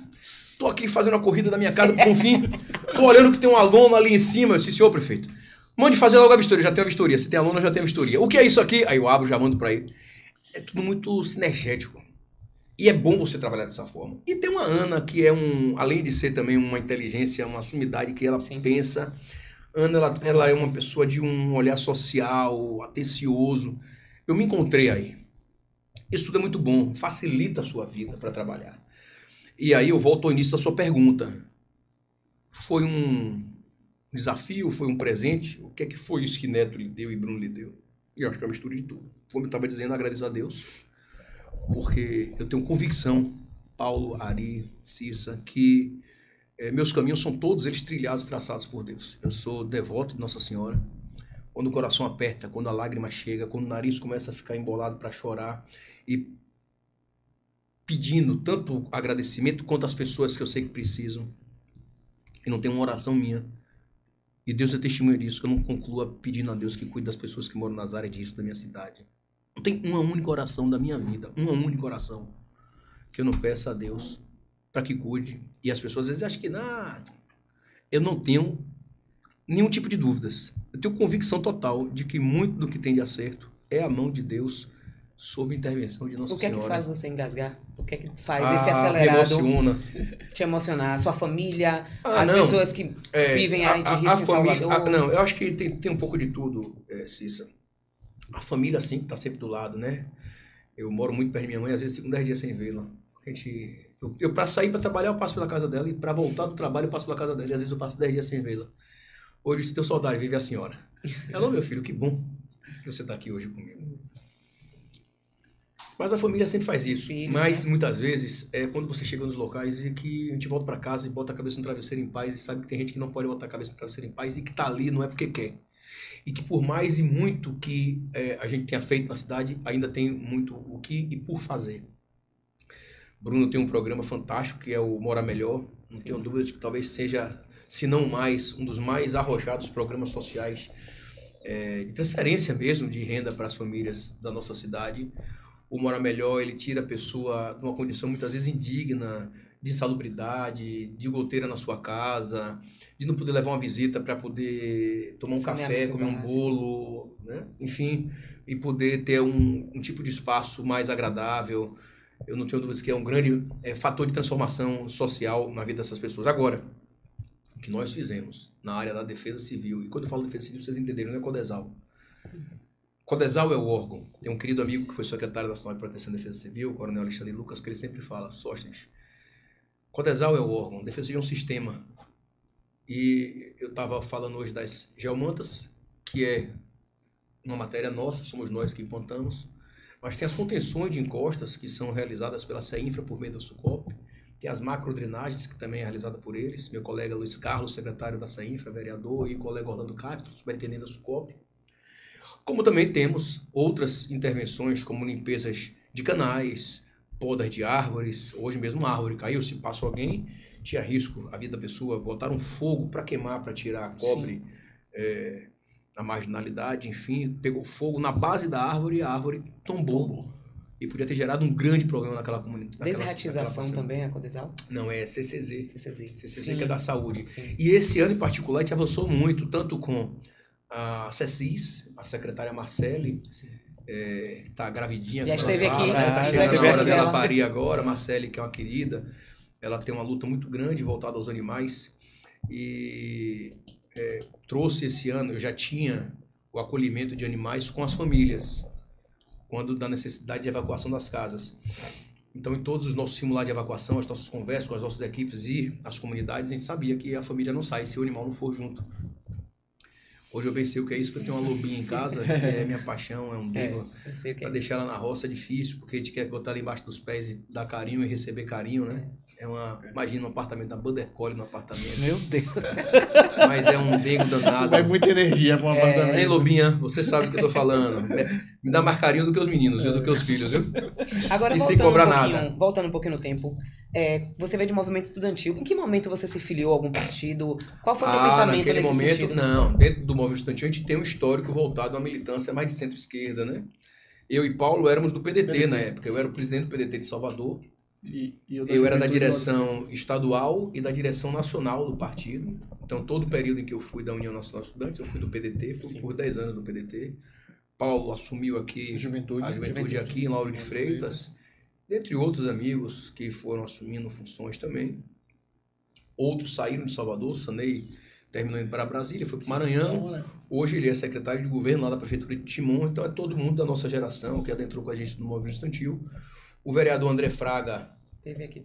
tô aqui fazendo a corrida da minha casa pro Confim. Tô olhando que tem uma lona ali em cima. Eu disse, senhor prefeito, mande fazer logo a vistoria. Já tem a vistoria. Se tem a lona, já tem a vistoria. O que é isso aqui? Aí eu abro, já mando pra ele. É tudo muito sinergético. E é bom você trabalhar dessa forma. E tem uma Ana que é além de ser também uma inteligência, uma sumidade que ela Sim. pensa. Ana, ela é uma pessoa de um olhar social, atencioso. Eu me encontrei aí. Isso tudo é muito bom, facilita a sua vida para trabalhar. E aí eu volto ao início da sua pergunta. Foi um desafio, foi um presente? O que é que foi isso que Neto lhe deu e Bruno lhe deu? Eu acho que é uma mistura de tudo. Como eu estava dizendo, agradeço a Deus, porque eu tenho convicção, Paulo, Ari, Cissa, que meus caminhos são todos eles trilhados, traçados por Deus. Eu sou devoto de Nossa Senhora. Quando o coração aperta, quando a lágrima chega, quando o nariz começa a ficar embolado para chorar e pedindo tanto agradecimento quanto as pessoas que eu sei que precisam. E não tem uma oração minha. E Deus é testemunha disso, que eu não conclua pedindo a Deus que cuide das pessoas que moram nas áreas disso da minha cidade. Não tem uma única oração da minha vida, uma única oração, que eu não peça a Deus para que cuide. E as pessoas às vezes acham que, eu não tenho nenhum tipo de dúvidas. Eu tenho convicção total de que muito do que tem de acerto é a mão de Deus sob intervenção de Nossa O que é Senhora. que faz você engasgar? O que é que faz esse acelerado Emociona. te emocionar? A sua família, Ah, as não. pessoas que vivem aí de risco em Salvador? Não, eu acho que tem um pouco de tudo, Cissa. A família, assim, que tá sempre do lado, né? Eu moro muito perto da minha mãe, às vezes fico 10 dias sem vê-la. Eu pra sair pra trabalhar, eu passo pela casa dela, e pra voltar do trabalho, eu passo pela casa dela, e às vezes eu passo 10 dias sem vê-la. Hoje, se teu saudade, vive a senhora. Alô, meu filho, que bom que você tá aqui hoje comigo. Mas a família sempre faz isso. Filhos, Mas, né? muitas vezes, é quando você chega nos locais e que a gente volta pra casa e bota a cabeça no travesseiro em paz e sabe que tem gente que não pode botar a cabeça no travesseiro em paz e que tá ali não é porque quer. E que por mais e muito que a gente tenha feito na cidade, ainda tem muito o que e por fazer. Bruno tem um programa fantástico que é o Morar Melhor. Não tenho dúvida de que talvez seja, se não mais, um dos mais arrojados programas sociais de transferência mesmo de renda para as famílias da nossa cidade. O Morar Melhor, ele tira a pessoa de uma condição muitas vezes indigna, de insalubridade, de goteira na sua casa, de não poder levar uma visita para poder tomar um café, comer um bolo, né? Enfim, e poder ter um tipo de espaço mais agradável. Eu não tenho dúvidas que é um grande fator de transformação social na vida dessas pessoas. Agora, o que nós fizemos na área da defesa civil, e quando eu falo defesa civil, vocês entenderam, não é Codesal. Codesal é o órgão. Tem um querido amigo que foi secretário nacional de Proteção e Defesa Civil, o coronel Alexandre Lucas, que ele sempre fala, Sóstenes, Codesal é o órgão, defesa civil é um sistema. E eu estava falando hoje das geomantas, que é uma matéria nossa, somos nós que implantamos, mas tem as contenções de encostas que são realizadas pela CEINFRA por meio da SUCOP, tem as macrodrenagens, que também é realizada por eles, meu colega Luiz Carlos, secretário da CEINFRA, vereador, e o colega Orlando Castro, superintendente da SUCOP. Como também temos outras intervenções, como limpezas de canais, podas de árvores. Hoje mesmo uma árvore caiu, se passou alguém, tinha risco a vida da pessoa, botaram fogo para queimar, para tirar cobre na marginalidade, enfim, pegou fogo na base da árvore e a árvore tombou. E podia ter gerado um grande problema naquela comunidade. Desratização também é Codesal? Não, é CCZ. CCZ, que é da saúde. Sim. E esse ano em particular a gente avançou muito, tanto com a CECIS, a secretária Marcele, tá gravidinha. Já esteve aqui. Tá chegando na hora dela parir agora. Marcele, que é uma querida, ela tem uma luta muito grande voltada aos animais e trouxe esse ano, eu já tinha o acolhimento de animais com as famílias, quando da necessidade de evacuação das casas. Então, em todos os nossos simulados de evacuação, as nossas conversas com as nossas equipes e as comunidades, a gente sabia que a família não sai se o animal não for junto. Hoje eu pensei o que é isso, porque eu tenho uma lobinha em casa, que é minha paixão, é um bico. Para deixar ela na roça é difícil, porque a gente quer botar ela embaixo dos pés e dar carinho e receber carinho, né? Imagina um apartamento da Border Collie no apartamento. Meu Deus. Mas é um dengo danado. Vai muita energia para um apartamento. Hein, Lobinha? Você sabe o que eu tô falando. Me dá mais carinho do que os meninos, viu? Do que os filhos, viu? Agora, e sem cobrar nada. Voltando um pouquinho no tempo, você veio de movimento estudantil. Em que momento você se filiou a algum partido? Qual foi o seu pensamento nesse sentido? Não, dentro do movimento estudantil a gente tem um histórico voltado a uma militância mais de centro-esquerda, né? Eu e Paulo éramos do PDT na época. Eu era o presidente do PDT de Salvador. Eu era da direção estadual e da direção nacional do partido. Então, todo o período em que eu fui da União Nacional de Estudantes, eu fui do PDT, fui por 10 anos do PDT. Paulo assumiu aqui a juventude aqui em Lauro de Freitas, dentre outros amigos que foram assumindo funções também. Outros saíram de Salvador, Sanei terminou indo para Brasília, foi para o Maranhão. Hoje ele é secretário de governo lá da Prefeitura de Timon, então é todo mundo da nossa geração que adentrou com a gente no movimento estudantil. O vereador André Fraga,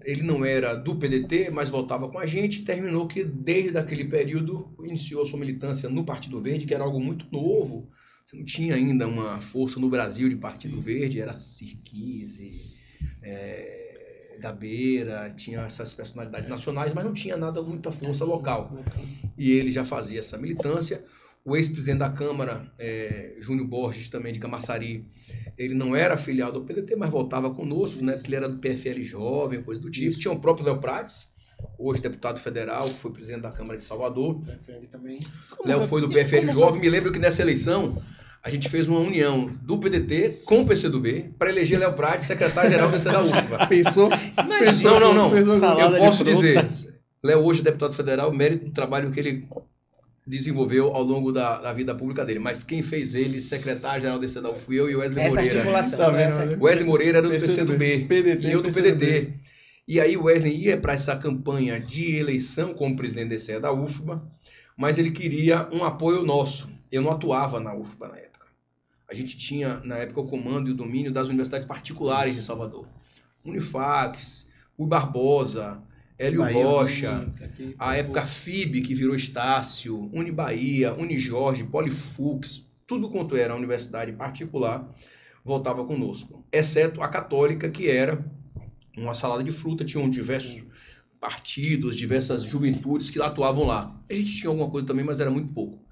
ele não era do PDT, mas voltava com a gente e terminou que desde aquele período iniciou a sua militância no Partido Verde, que era algo muito novo. Você não tinha ainda uma força no Brasil de Partido Verde, era Sirquise, Gabeira, tinha essas personalidades nacionais, mas não tinha muita força local. E ele já fazia essa militância. O ex-presidente da Câmara, Júnior Borges, também de Camaçari, ele não era afiliado ao PDT, mas voltava conosco, né? Porque ele era do PFL Jovem, coisa do tipo. Isso. Tinha o próprio Léo Prates, hoje deputado federal, que foi presidente da Câmara de Salvador. PFL também. Léo foi do PFL Jovem. Me lembro que nessa eleição a gente fez uma união do PDT com o PCdoB para eleger Léo Prates, secretário-geral da UFBA. Pensou? Não. Pensou Eu posso dizer, Léo hoje é deputado federal, mérito do trabalho que ele desenvolveu ao longo da vida pública dele. Mas quem fez ele secretário-geral desse CEDAW fui eu e o Wesley Essa Moreira. articulação. Tá foi vendo, essa. né? Wesley Moreira era do PCdoB, PCdoB e eu do PDT. E aí o Wesley ia para essa campanha de eleição como presidente desse da UFBA, mas ele queria um apoio nosso. Eu não atuava na UFBA na época. A gente tinha, na época, o comando e o domínio das universidades particulares de Salvador. Unifax, Rui Barbosa, Hélio Bahia, Rocha, Aqui, a época FIB, que virou Estácio, Unibahia, Unijorge, Polifux, tudo quanto era universidade particular, voltava conosco. Exceto a católica, que era uma salada de fruta, tinham diversos partidos, diversas juventudes que atuavam lá. A gente tinha alguma coisa também, mas era muito pouco.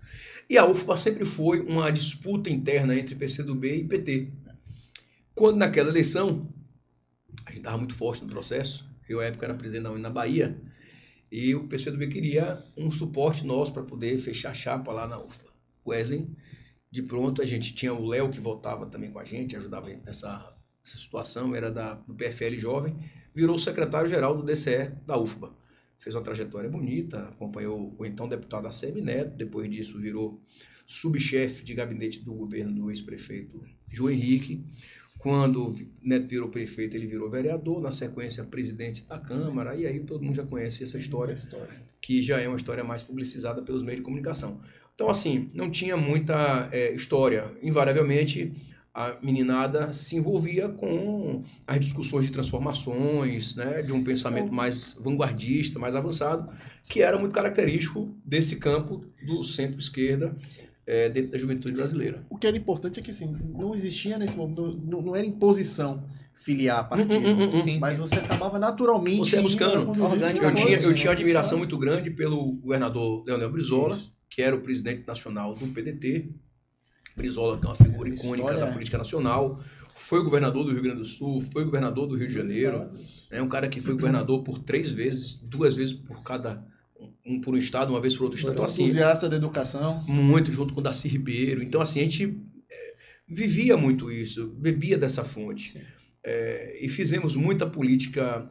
E a UFBA sempre foi uma disputa interna entre PCdoB e PT. Quando naquela eleição, a gente estava muito forte no processo, eu à época era presidente da UNE na Bahia, e o PCdoB queria um suporte nosso para poder fechar a chapa lá na UFBA. Wesley, de pronto, a gente tinha o Léo que votava também com a gente, ajudava a gente nessa situação, era do PFL Jovem, virou secretário-geral do DCE da UFBA. Fez uma trajetória bonita, acompanhou o então deputado ACM Neto, depois disso virou subchefe de gabinete do governo do ex-prefeito João Henrique. Quando Neto virou prefeito, ele virou vereador, na sequência presidente da Câmara, e aí todo mundo já conhece essa história, que já é uma história mais publicizada pelos meios de comunicação. Então, assim, não tinha muita história. Invariavelmente, a meninada se envolvia com as discussões de transformações, né, de um pensamento mais vanguardista, mais avançado, que era muito característico desse campo do centro-esquerda dentro da juventude brasileira. O que era importante é que assim, não existia nesse momento, não era imposição filiar a partido, mas você acabava naturalmente... Você ia buscando. Eu tinha admiração muito grande pelo governador Leonel Brizola, que era o presidente nacional do PDT. Brizola, que é uma figura icônica da política nacional, foi governador do Rio Grande do Sul, foi governador do Rio de Janeiro, é um cara que foi governador por 3 vezes, 2 vezes por cada, por um estado, uma vez por outro estado. Então, assim, entusiasta da educação. Muito, junto com o Darcy Ribeiro. Então, assim, a gente vivia muito isso, bebia dessa fonte. E fizemos muita política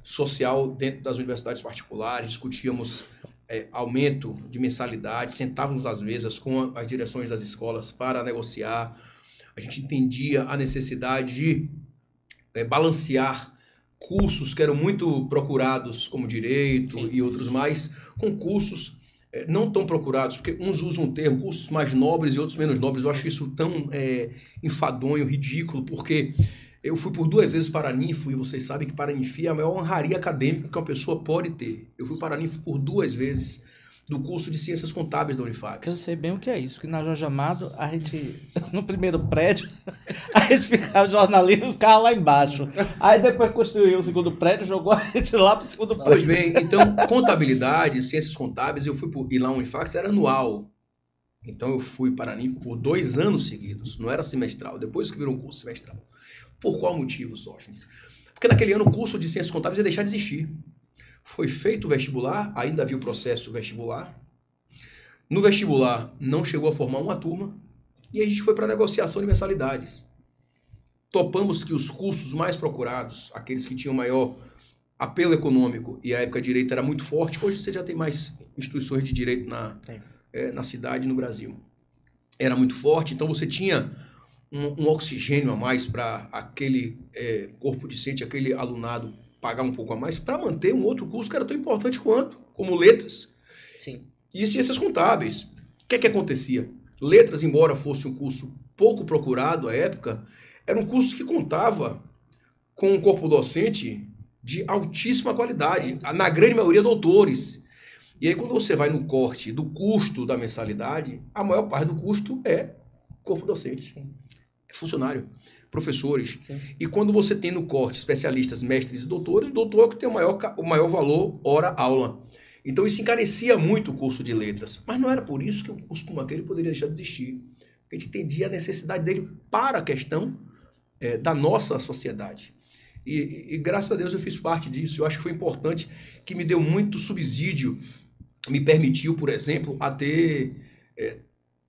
social dentro das universidades particulares, discutíamos aumento de mensalidade, sentávamos às mesas com as direções das escolas para negociar. A gente entendia a necessidade de balancear cursos que eram muito procurados, como direito e outros mais, com cursos não tão procurados, porque uns usam o termo cursos mais nobres e outros menos nobres. Eu acho isso tão enfadonho, ridículo, porque eu fui por 2 vezes para a Ninfo, e vocês sabem que para a Ninfo é a maior honraria acadêmica que uma pessoa pode ter. Eu fui para a Ninfo por 2 vezes do curso de Ciências Contábeis da Unifax. Eu sei bem o que é isso, porque na Jorge Amado, a gente, no primeiro prédio, a gente ficava jornalismo, ficava lá embaixo. Aí depois construiu o segundo prédio, jogou a gente lá para o segundo prédio. Pois bem, então, contabilidade, Ciências Contábeis, e lá a Unifax era anual. Então eu fui para a Ninfo por 2 anos seguidos, não era semestral, depois que virou um curso semestral. Por qual motivo, Sóstenes? Porque naquele ano o curso de Ciências Contábeis ia deixar de existir. Foi feito o vestibular, ainda havia o processo vestibular. No vestibular não chegou a formar uma turma e a gente foi para a negociação de mensalidades. Topamos que os cursos mais procurados, aqueles que tinham maior apelo econômico, e a época de direito era muito forte, hoje você já tem mais instituições de direito na cidade e no Brasil. Era muito forte, então você tinha um oxigênio a mais para aquele corpo discente, aquele alunado pagar um pouco a mais, para manter um outro curso que era tão importante quanto, como letras e ciências contábeis. O que é que acontecia? Letras, embora fosse um curso pouco procurado à época, era um curso que contava com um corpo docente de altíssima qualidade, na grande maioria doutores. E aí quando você vai no corte do custo da mensalidade, a maior parte do custo é corpo docente. É funcionário, professores. E quando você tem no corte especialistas, mestres e doutores, o doutor é o que tem o maior valor hora-aula. Então isso encarecia muito o curso de letras. Mas não era por isso que um curso como aquele poderia deixar de existir. A gente entendia a necessidade dele para a questão da nossa sociedade. E graças a Deus eu fiz parte disso. Eu acho que foi importante, que me deu muito subsídio, me permitiu, por exemplo, a ter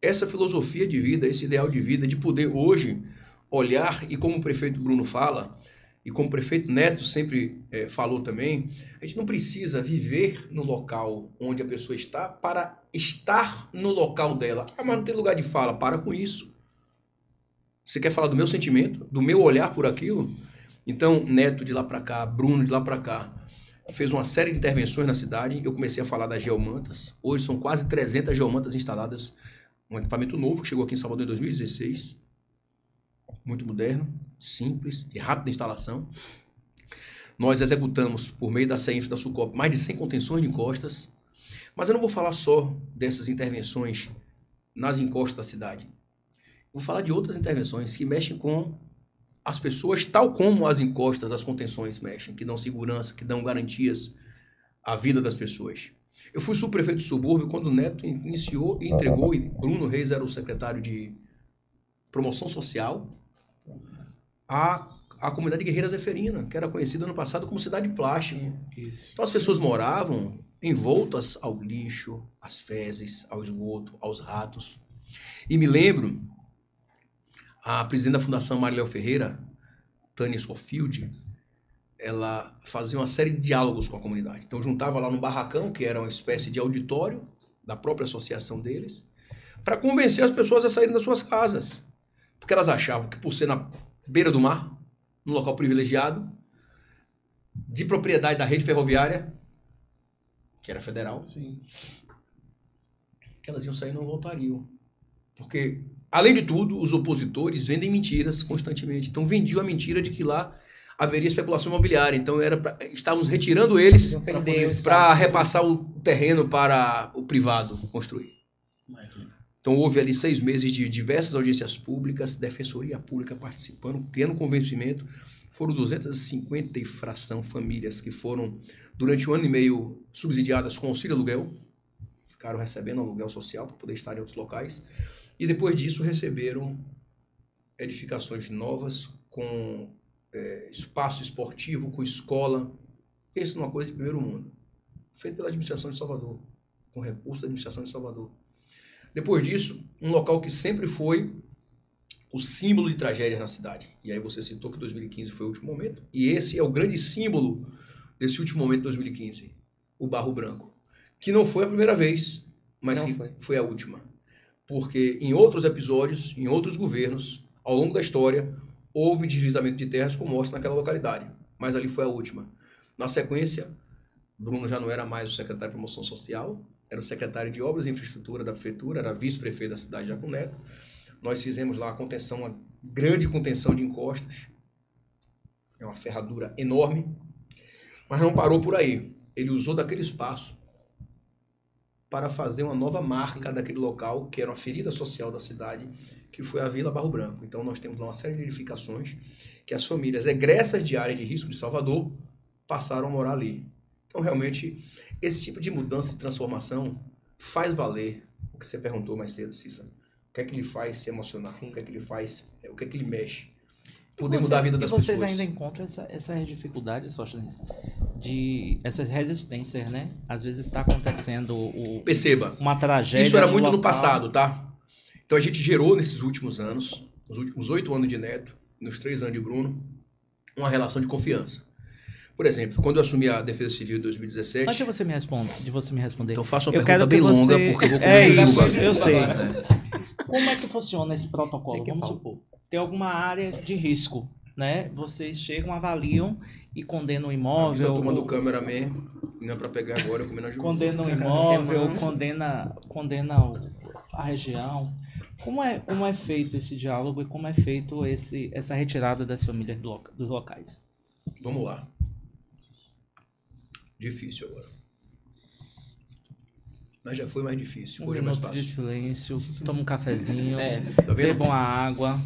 essa filosofia de vida, esse ideal de vida, de poder hoje olhar, e como o prefeito Bruno fala, e como o prefeito Neto sempre falou também, a gente não precisa viver no local onde a pessoa está para estar no local dela. Ah, mas não tem lugar de fala. Para com isso. Você quer falar do meu sentimento, do meu olhar por aquilo? Então, Neto de lá para cá, Bruno de lá para cá, fez uma série de intervenções na cidade. Eu comecei a falar das geomantas. Hoje são quase 300 geomantas instaladas. Um equipamento novo que chegou aqui em Salvador em 2016. Muito moderno, simples, de rápida instalação. Nós executamos, por meio da CEINF e da SUCOP, mais de 100 contenções de encostas. Mas eu não vou falar só dessas intervenções nas encostas da cidade. Vou falar de outras intervenções que mexem com as pessoas, tal como as encostas, as contenções mexem, que dão segurança, que dão garantias à vida das pessoas. Eu fui subprefeito do subúrbio quando o Neto iniciou e entregou, e Bruno Reis era o secretário de promoção social, a comunidade Guerreira Zeferina, que era conhecida no passado como cidade plástica. Isso. Então as pessoas moravam envoltas ao lixo, às fezes, ao esgoto, aos ratos. E me lembro, a presidente da Fundação Mariléo Ferreira, Tânia Schofield, ela fazia uma série de diálogos com a comunidade. Então juntava lá no barracão, que era uma espécie de auditório da própria associação deles, para convencer as pessoas a saírem das suas casas. Porque elas achavam que por ser na beira do mar, num local privilegiado, de propriedade da rede ferroviária, que era federal, Sim. que elas iam sair e não voltariam. Porque, além de tudo, os opositores vendem mentiras constantemente. Então vendiam a mentira de que lá haveria especulação imobiliária. Então estávamos retirando eles para repassar o terreno para o privado construir. Então houve ali 6 meses de diversas audiências públicas, defensoria pública participando, criando convencimento. Foram 250 e fração famílias que foram, durante 1 ano e meio, subsidiadas com auxílio aluguel. Ficaram recebendo aluguel social para poder estar em outros locais. E depois disso receberam edificações novas com espaço esportivo, com escola. Isso é uma coisa de primeiro mundo. Feito pela administração de Salvador, com recursos da administração de Salvador. Depois disso, um local que sempre foi o símbolo de tragédias na cidade. E aí você citou que 2015 foi o último momento. E esse é o grande símbolo desse último momento de 2015. O Barro Branco. Que não foi a primeira vez, mas que foi a última. Porque em outros episódios, em outros governos, ao longo da história, houve deslizamento de terras com mortes naquela localidade. Mas ali foi a última. Na sequência, Bruno já não era mais o secretário de promoção social, era o secretário de Obras e Infraestrutura da prefeitura, era vice-prefeito da cidade de Jaco Neto. Nós fizemos lá a contenção, uma grande contenção de encostas. É uma ferradura enorme. Mas não parou por aí. Ele usou daquele espaço para fazer uma nova marca daquele local, que era uma ferida social da cidade, que foi a Vila Barro Branco. Então nós temos lá uma série de edificações que as famílias egressas de área de risco de Salvador passaram a morar ali. Então realmente esse tipo de mudança, de transformação, faz valer o que você perguntou mais cedo, Cícero. O que é que ele faz se emocionar? Sim. O que é que ele faz? O que é que ele mexe? Poder mudar a vida das pessoas. E vocês ainda encontram essa dificuldade, Sóstenes, de essas resistências, né? Às vezes está acontecendo Perceba, uma tragédia. Isso era muito local. No passado, tá? Então a gente gerou nesses últimos anos, nos últimos 8 anos de Neto, nos 3 anos de Bruno, uma relação de confiança. Por exemplo, quando eu assumi a Defesa Civil em 2017... Antes de você me responder... Então faça uma pergunta bem longa, porque eu vou comer Jujuba. Eu sei. Como é que funciona esse protocolo? Vamos supor, tem alguma área de risco, né? Vocês chegam, avaliam e condenam o imóvel... Avisa a turma do cameraman, não é pra pegar agora, eu comendo a Jujuba. Condena o imóvel, condena a região. Como é feito esse diálogo e como é feito essa retirada das famílias dos locais? Vamos lá. Difícil agora. Mas já foi mais difícil. Hoje é mais fácil. De silêncio, toma um cafezinho, tá vendo? beba uma água.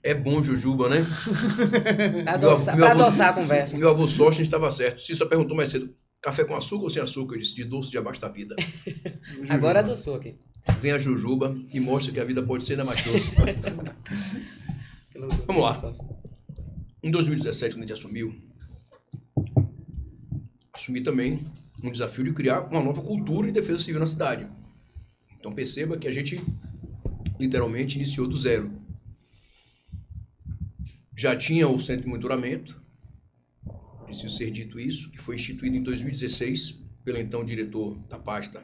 É bom Jujuba, né? Pra adoçar a conversa. Meu avô Sóstenes estava certo. Cícero perguntou mais cedo, café com açúcar ou sem açúcar? Eu disse, de doce de abaixo da vida. Agora adoçou aqui. Vem a Jujuba e mostra que a vida pode ser ainda mais doce. Vamos lá. Em 2017, quando a gente assumi também um desafio de criar uma nova cultura de defesa civil na cidade. Então perceba que a gente literalmente iniciou do zero. já tinha o Centro de Monitoramento, preciso ser dito isso, que foi instituído em 2016 pelo então diretor da pasta,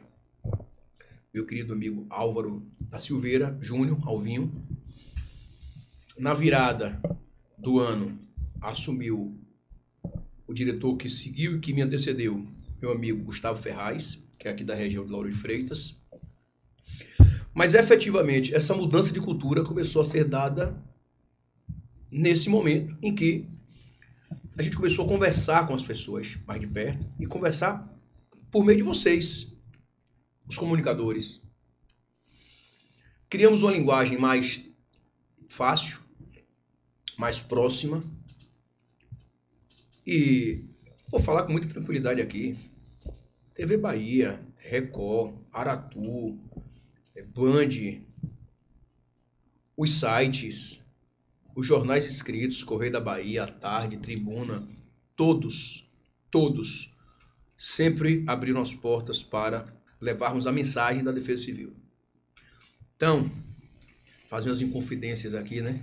meu querido amigo Álvaro da Silveira Júnior, Alvinho. Na virada do ano, assumiu o diretor que seguiu e que me antecedeu, meu amigo Gustavo Ferraz, que é aqui da região de Lauro de Freitas. Mas, efetivamente, essa mudança de cultura começou a ser dada nesse momento em que a gente começou a conversar com as pessoas mais de perto e conversar por meio de vocês, os comunicadores. Criamos uma linguagem mais fácil, mais próxima, e vou falar com muita tranquilidade aqui. TV Bahia, Record, Aratu, Band, os sites, os jornais escritos, Correio da Bahia, A Tarde, Tribuna, todos sempre abriram as portas para levarmos a mensagem da Defesa Civil. Então, fazer umas inconfidências aqui, né?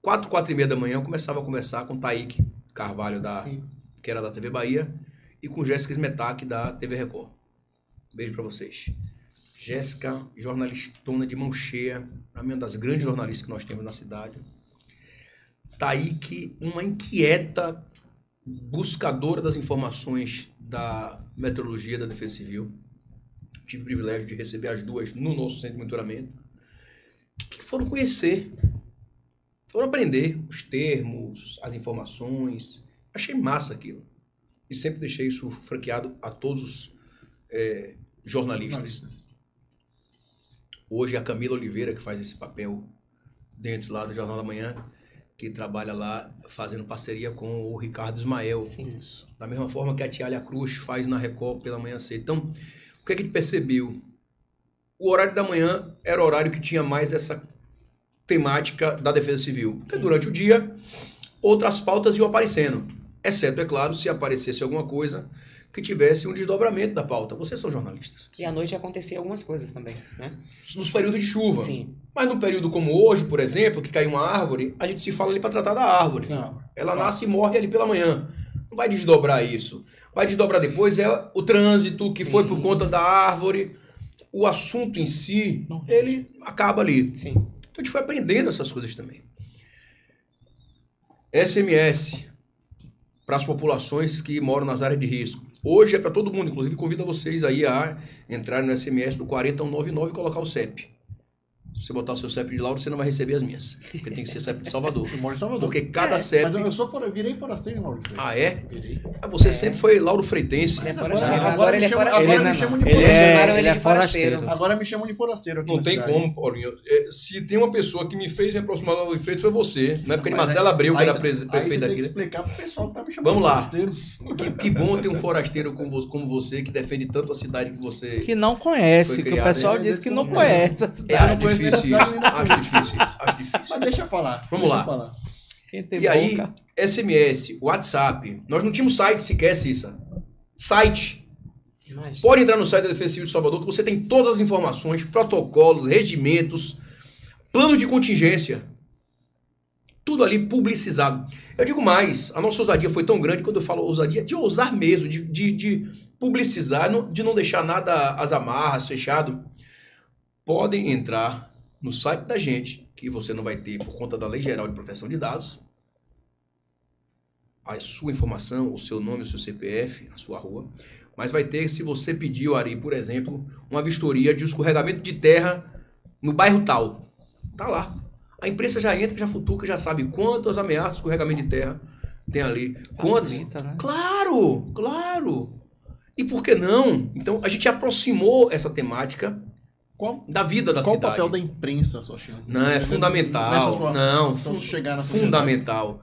4h30 da manhã eu começava a conversar com o Taíque Carvalho, que era da TV Bahia, e com Jéssica Smetak, da TV Record. Beijo pra vocês. Jéssica, jornalistona de mão cheia, pra mim, uma das grandes jornalistas que nós temos na cidade. Taíque, uma inquieta buscadora das informações da meteorologia da Defesa Civil. Tive o privilégio de receber as duas no nosso centro de monitoramento, que foram conhecer, foram aprender os termos, as informações. Achei massa aquilo. E sempre deixei isso franqueado a todos os jornalistas. Hoje a Camila Oliveira, que faz esse papel dentro lá do Jornal da Manhã, que trabalha lá fazendo parceria com o Ricardo Ismael. Sim. Isso. Da mesma forma que a Tialia Cruz faz na Record pela manhã cedo. Então, o que é que a gente percebeu? O horário da manhã era o horário que tinha mais essa temática da Defesa Civil. Porque durante o dia, outras pautas iam aparecendo. Exceto, é claro, se aparecesse alguma coisa que tivesse um desdobramento da pauta. Vocês são jornalistas. E à noite acontecia algumas coisas também, né? Nos períodos de chuva. Sim. Mas num período como hoje, por exemplo, que caiu uma árvore, a gente se fala ali para tratar da árvore. Não. Ela nasce e morre ali pela manhã. Não vai desdobrar isso. Vai desdobrar depois o trânsito, que foi por conta da árvore. O assunto em si, ele acaba ali. Sim. Então a gente foi aprendendo essas coisas também. SMS para as populações que moram nas áreas de risco. Hoje é para todo mundo, inclusive convido vocês aí a entrarem no SMS do 40199 e colocar o CEP. Se você botar o seu CEP de Lauro, você não vai receber as minhas. Porque tem que ser CEP de Salvador. Eu moro em Salvador. Porque cada CEP... Mas eu virei forasteiro em Lauro de Freitas. Ah, é? Virei. Ah, você sempre foi Lauro Freitense. Ele é Agora forasteiro. me Agora ele é chamam- forasteiro. agora me chamam de Ele forasteiro. Chamaram ele é de forasteiro. forasteiro. Agora me chamam de forasteiro aqui Não na tem cidade. como, Paulinho. Se tem uma pessoa que me fez me aproximar do Lauro de Freitas, foi você. Na época de Mas Marcelo Abreu, que aí era você- aí você prefeito tem daqui. que né? explicar pro pessoal que tá me chamando Vamos de lá. forasteiro. Que bom ter um forasteiro como você, que defende tanto a cidade que você... Que não conhece, Foi que o criado, pessoal né? diz que não Não conhece a Acho cidade. conheço nem a difícil cidade, isso. nem na Acho difícil isso. Acho difícil. Mas deixa eu falar. Vamos deixa lá. eu falar. Quem tem E aí, boca... SMS, WhatsApp. Nós não tínhamos site sequer, Cissa. Site. Imagina. Pode entrar no site da Defesa Civil de Salvador, que você tem todas as informações, protocolos, regimentos, planos de contingência. Tudo ali publicizado. Eu digo mais, a nossa ousadia foi tão grande, quando eu falo ousadia, de ousar mesmo, de publicizar, de não deixar nada às amarras, fechado. Podem entrar no site da gente, que você não vai ter por conta da Lei Geral de Proteção de Dados, a sua informação, o seu nome, o seu CPF, a sua rua, mas vai ter, se você pediu, Ari, por exemplo, uma vistoria de escorregamento de terra no bairro tal. Tá lá. A imprensa já entra, já futuca, já sabe quantas ameaças de escorregamento de terra tem ali. Quantas? Facilita, né? Claro, claro. E por que não? Então, a gente aproximou essa temática Qual, da vida da qual o cidade. papel da imprensa, Sochino? Não, é fundamental. Nessa sua- Não, então, chegar na sociedade. fundamental.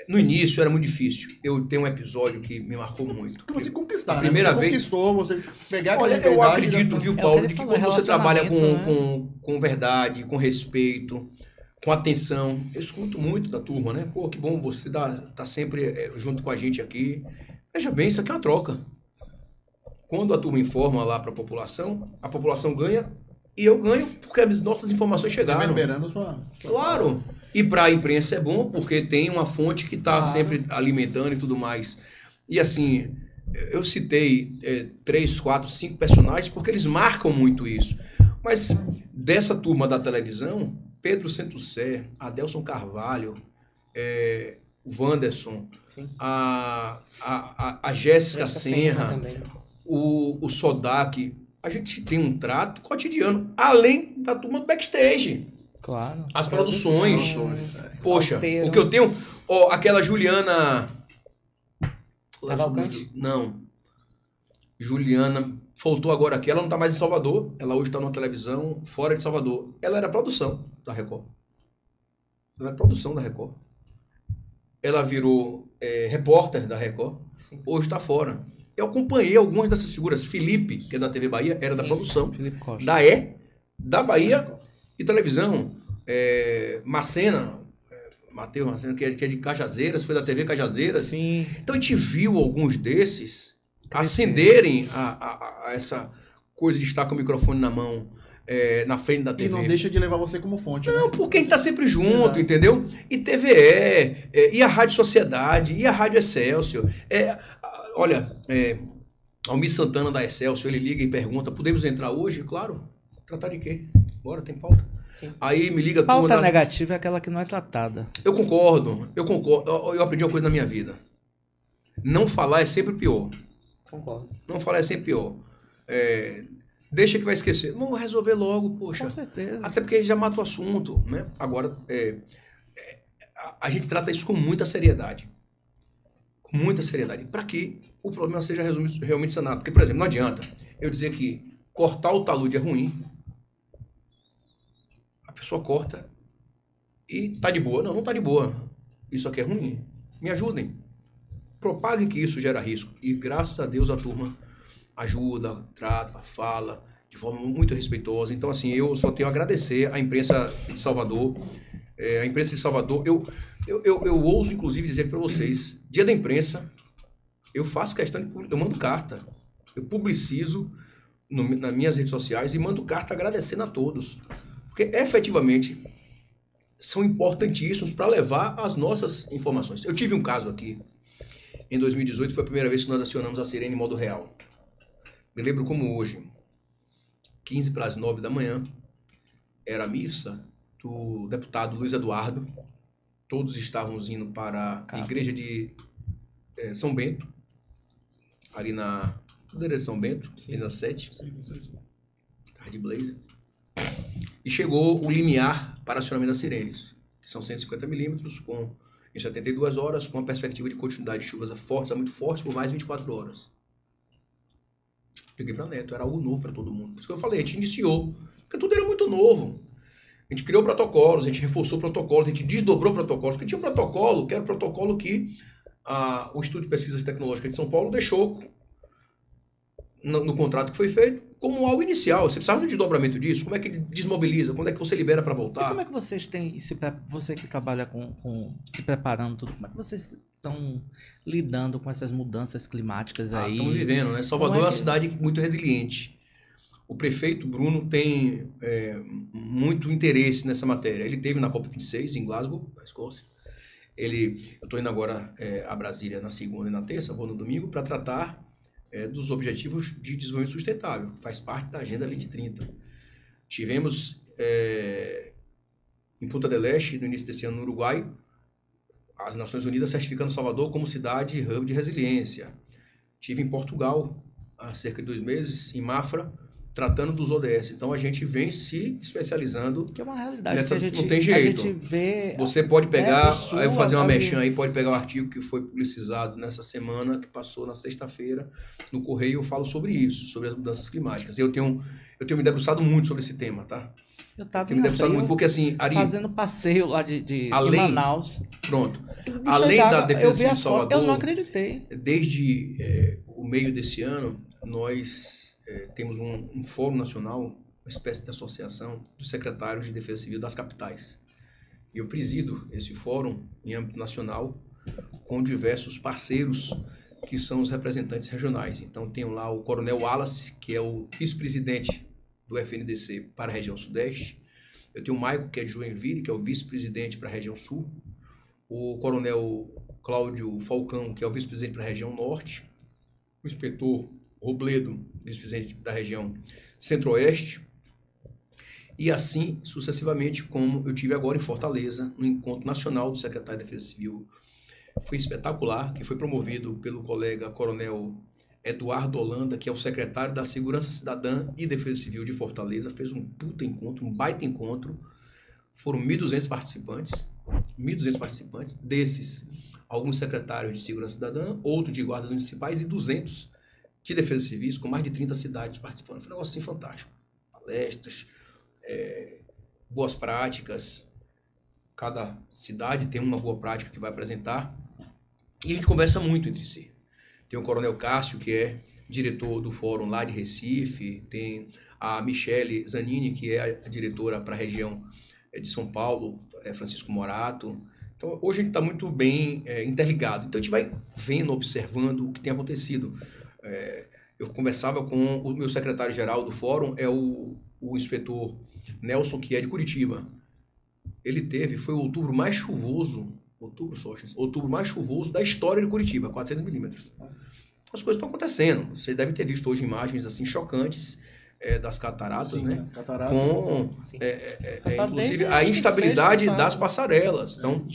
No início era muito difícil. Eu tenho um episódio que me marcou muito. Porque você conquistar, A né? primeira você vez- conquistou, você pegar aquela Olha, eu liberdade, acredito, já- viu, É o que Paulo, ele de que falou, quando você trabalha relacionamento, com verdade, com respeito, com atenção, eu escuto muito da turma, né? Pô, que bom você tá sempre junto com a gente aqui. Veja bem, isso aqui é uma troca. Quando a turma informa lá para a população ganha e eu ganho porque as nossas informações chegaram. reverberando sua Claro. E para a imprensa é bom, porque tem uma fonte que está sempre alimentando e tudo mais. E assim, eu citei 3, 4, 5 personagens porque eles marcam muito isso. Mas dessa turma da televisão, Pedro Centucé, Adelson Carvalho, o Wanderson, a Jéssica Senra, o Sodak, a gente tem um trato cotidiano, além da turma do backstage. Claro. As produções. Poxa, Alteiro. o que eu tenho... Ó, aquela Juliana... Cavalcante? Não. Juliana voltou agora aqui. Ela não tá mais em Salvador. Ela hoje tá numa televisão fora de Salvador. Ela era produção da Record. Ela era produção da Record. Ela virou repórter da Record. Sim. Hoje tá fora. Eu acompanhei algumas dessas figuras. Felipe, que é da TV Bahia, era da produção. Felipe Costa. Da Bahia e televisão. Macena, Matheus Macena, que é de Cajazeiras, foi da TV Cajazeiras. Sim. Então a gente viu alguns desses ascenderem a essa coisa de estar com o microfone na mão, na frente da TV. E não deixa de levar você como fonte. Não, né? porque a gente tá sempre junto, Verdade. entendeu? E TVE, e a Rádio Sociedade, e a Rádio Excelsior. Olha, Almir Santana da Excelsior, ele liga e pergunta, podemos entrar hoje? Claro. Tratar de quê? Bora, tem pauta. Sim. Aí me liga... Pauta negativa é aquela que não é tratada. Eu concordo. Eu aprendi uma coisa na minha vida. Não falar é sempre pior. Concordo. Não falar é sempre pior. Deixa que vai esquecer. Não, resolver logo, poxa. Com certeza. Até porque já mata o assunto, né? Agora, a gente trata isso com muita seriedade. Com muita seriedade. Para que o problema seja realmente sanado. Porque, por exemplo, não adianta eu dizer que cortar o talude é ruim. A pessoa corta e tá de boa. Não, não tá de boa. Isso aqui é ruim. Me ajudem. Propaguem que isso gera risco. E graças a Deus a turma ajuda, trata, fala de forma muito respeitosa. Então, assim, eu só tenho a agradecer à imprensa de Salvador. A imprensa de Salvador, eu ouso, inclusive, dizer para vocês, dia da imprensa, eu faço questão de... Eu mando carta. Eu publicizo nas minhas redes sociais e mando carta agradecendo a todos. Porque, efetivamente, são importantíssimos para levar as nossas informações. Eu tive um caso aqui, em 2018, foi a primeira vez que nós acionamos a sirene em modo real. Me lembro como hoje, 15 para as 9 da manhã, era a missa do deputado Luiz Eduardo. Todos estávamos indo para a igreja de São Bento, ali na igreja de São Bento, ali na 7, Tarde Blazer. E chegou o limiar para acionamento das sirenes, que são 150 milímetros, em 72 horas, com a perspectiva de continuidade de chuvas fortes a muito fortes por mais 24 horas. Liguei para Neto, era algo novo para todo mundo. Por isso que eu falei, a gente iniciou, porque tudo era muito novo. A gente criou protocolos, a gente reforçou protocolos, a gente desdobrou protocolos, porque tinha um protocolo, que era o protocolo que o Instituto de Pesquisas Tecnológicas de São Paulo deixou no contrato que foi feito como algo inicial. Você precisava de um desdobramento disso? Como é que ele desmobiliza? Quando é que você libera para voltar? E como é que vocês têm, você que trabalha com se preparando tudo, como é que vocês estão lidando com essas mudanças climáticas aí? Estamos vivendo, né? Salvador é uma cidade muito resiliente. O prefeito Bruno tem muito interesse nessa matéria. Ele esteve na COP26 em Glasgow, na Escócia. Eu estou indo agora a Brasília na segunda e na terça, vou no domingo, para tratar dos Objetivos de Desenvolvimento Sustentável. Faz parte da Agenda 2030. Tivemos em Punta del Este, no início desse ano, no Uruguai, as Nações Unidas certificando Salvador como cidade hub de resiliência. Tive em Portugal, há cerca de 2 meses, em Mafra, tratando dos ODS. Então a gente vem se especializando. Que é uma realidade que a gente, não tem jeito. A gente vê. Você pode pegar, fazer uma mexã aí, pode pegar o artigo que foi publicizado nessa semana, que passou na sexta-feira, no Correio, eu falo sobre isso, sobre as mudanças climáticas. Eu tenho me debruçado muito sobre esse tema, tá? Eu estava me debruçado muito, porque assim, Ari, fazendo passeio lá de Manaus. Pronto. Além da defesa civil de Salvador, eu não acreditei. Desde o meio desse ano, nós temos um fórum nacional, uma espécie de associação dos secretários de defesa civil das capitais. Eu presido esse fórum em âmbito nacional com diversos parceiros que são os representantes regionais. Então tenho lá o Coronel Wallace, que é o vice-presidente do FNDC para a região Sudeste. Eu tenho o Maico, que é de Joinville, que é o vice-presidente para a região sul. O coronel Cláudio Falcão, que é o vice-presidente para a região norte. O inspetor Robledo, vice-presidente da região centro-oeste. E assim, sucessivamente, como eu tive agora em Fortaleza, no Encontro Nacional do Secretário de Defesa Civil. Foi espetacular, que foi promovido pelo colega coronel Eduardo Holanda, que é o secretário da Segurança Cidadã e Defesa Civil de Fortaleza. Fez um puta encontro, um baita encontro. Foram 1.200 participantes. 1.200 participantes. Desses, alguns secretários de Segurança Cidadã, outros de guardas municipais e 200 de Defesa Civil, com mais de 30 cidades participando. Foi um negócio assim fantástico. Palestras, boas práticas. Cada cidade tem uma boa prática que vai apresentar. E a gente conversa muito entre si. Tem o coronel Cássio, que é diretor do fórum lá de Recife. Tem a Michele Zanini, que é a diretora para a região de São Paulo, Francisco Morato. Então, hoje a gente está muito bem interligado. Então, a gente vai vendo, observando o que tem acontecido. Eu conversava com o meu secretário-geral do fórum, é o inspetor Nelson, que é de Curitiba. Foi o outubro mais chuvoso, outubro mais chuvoso da história de Curitiba, 400 milímetros. As coisas estão acontecendo. Vocês devem ter visto hoje imagens assim chocantes das cataratas, Sim, né? as cataratas. Com, inclusive, a instabilidade das passarelas. Então,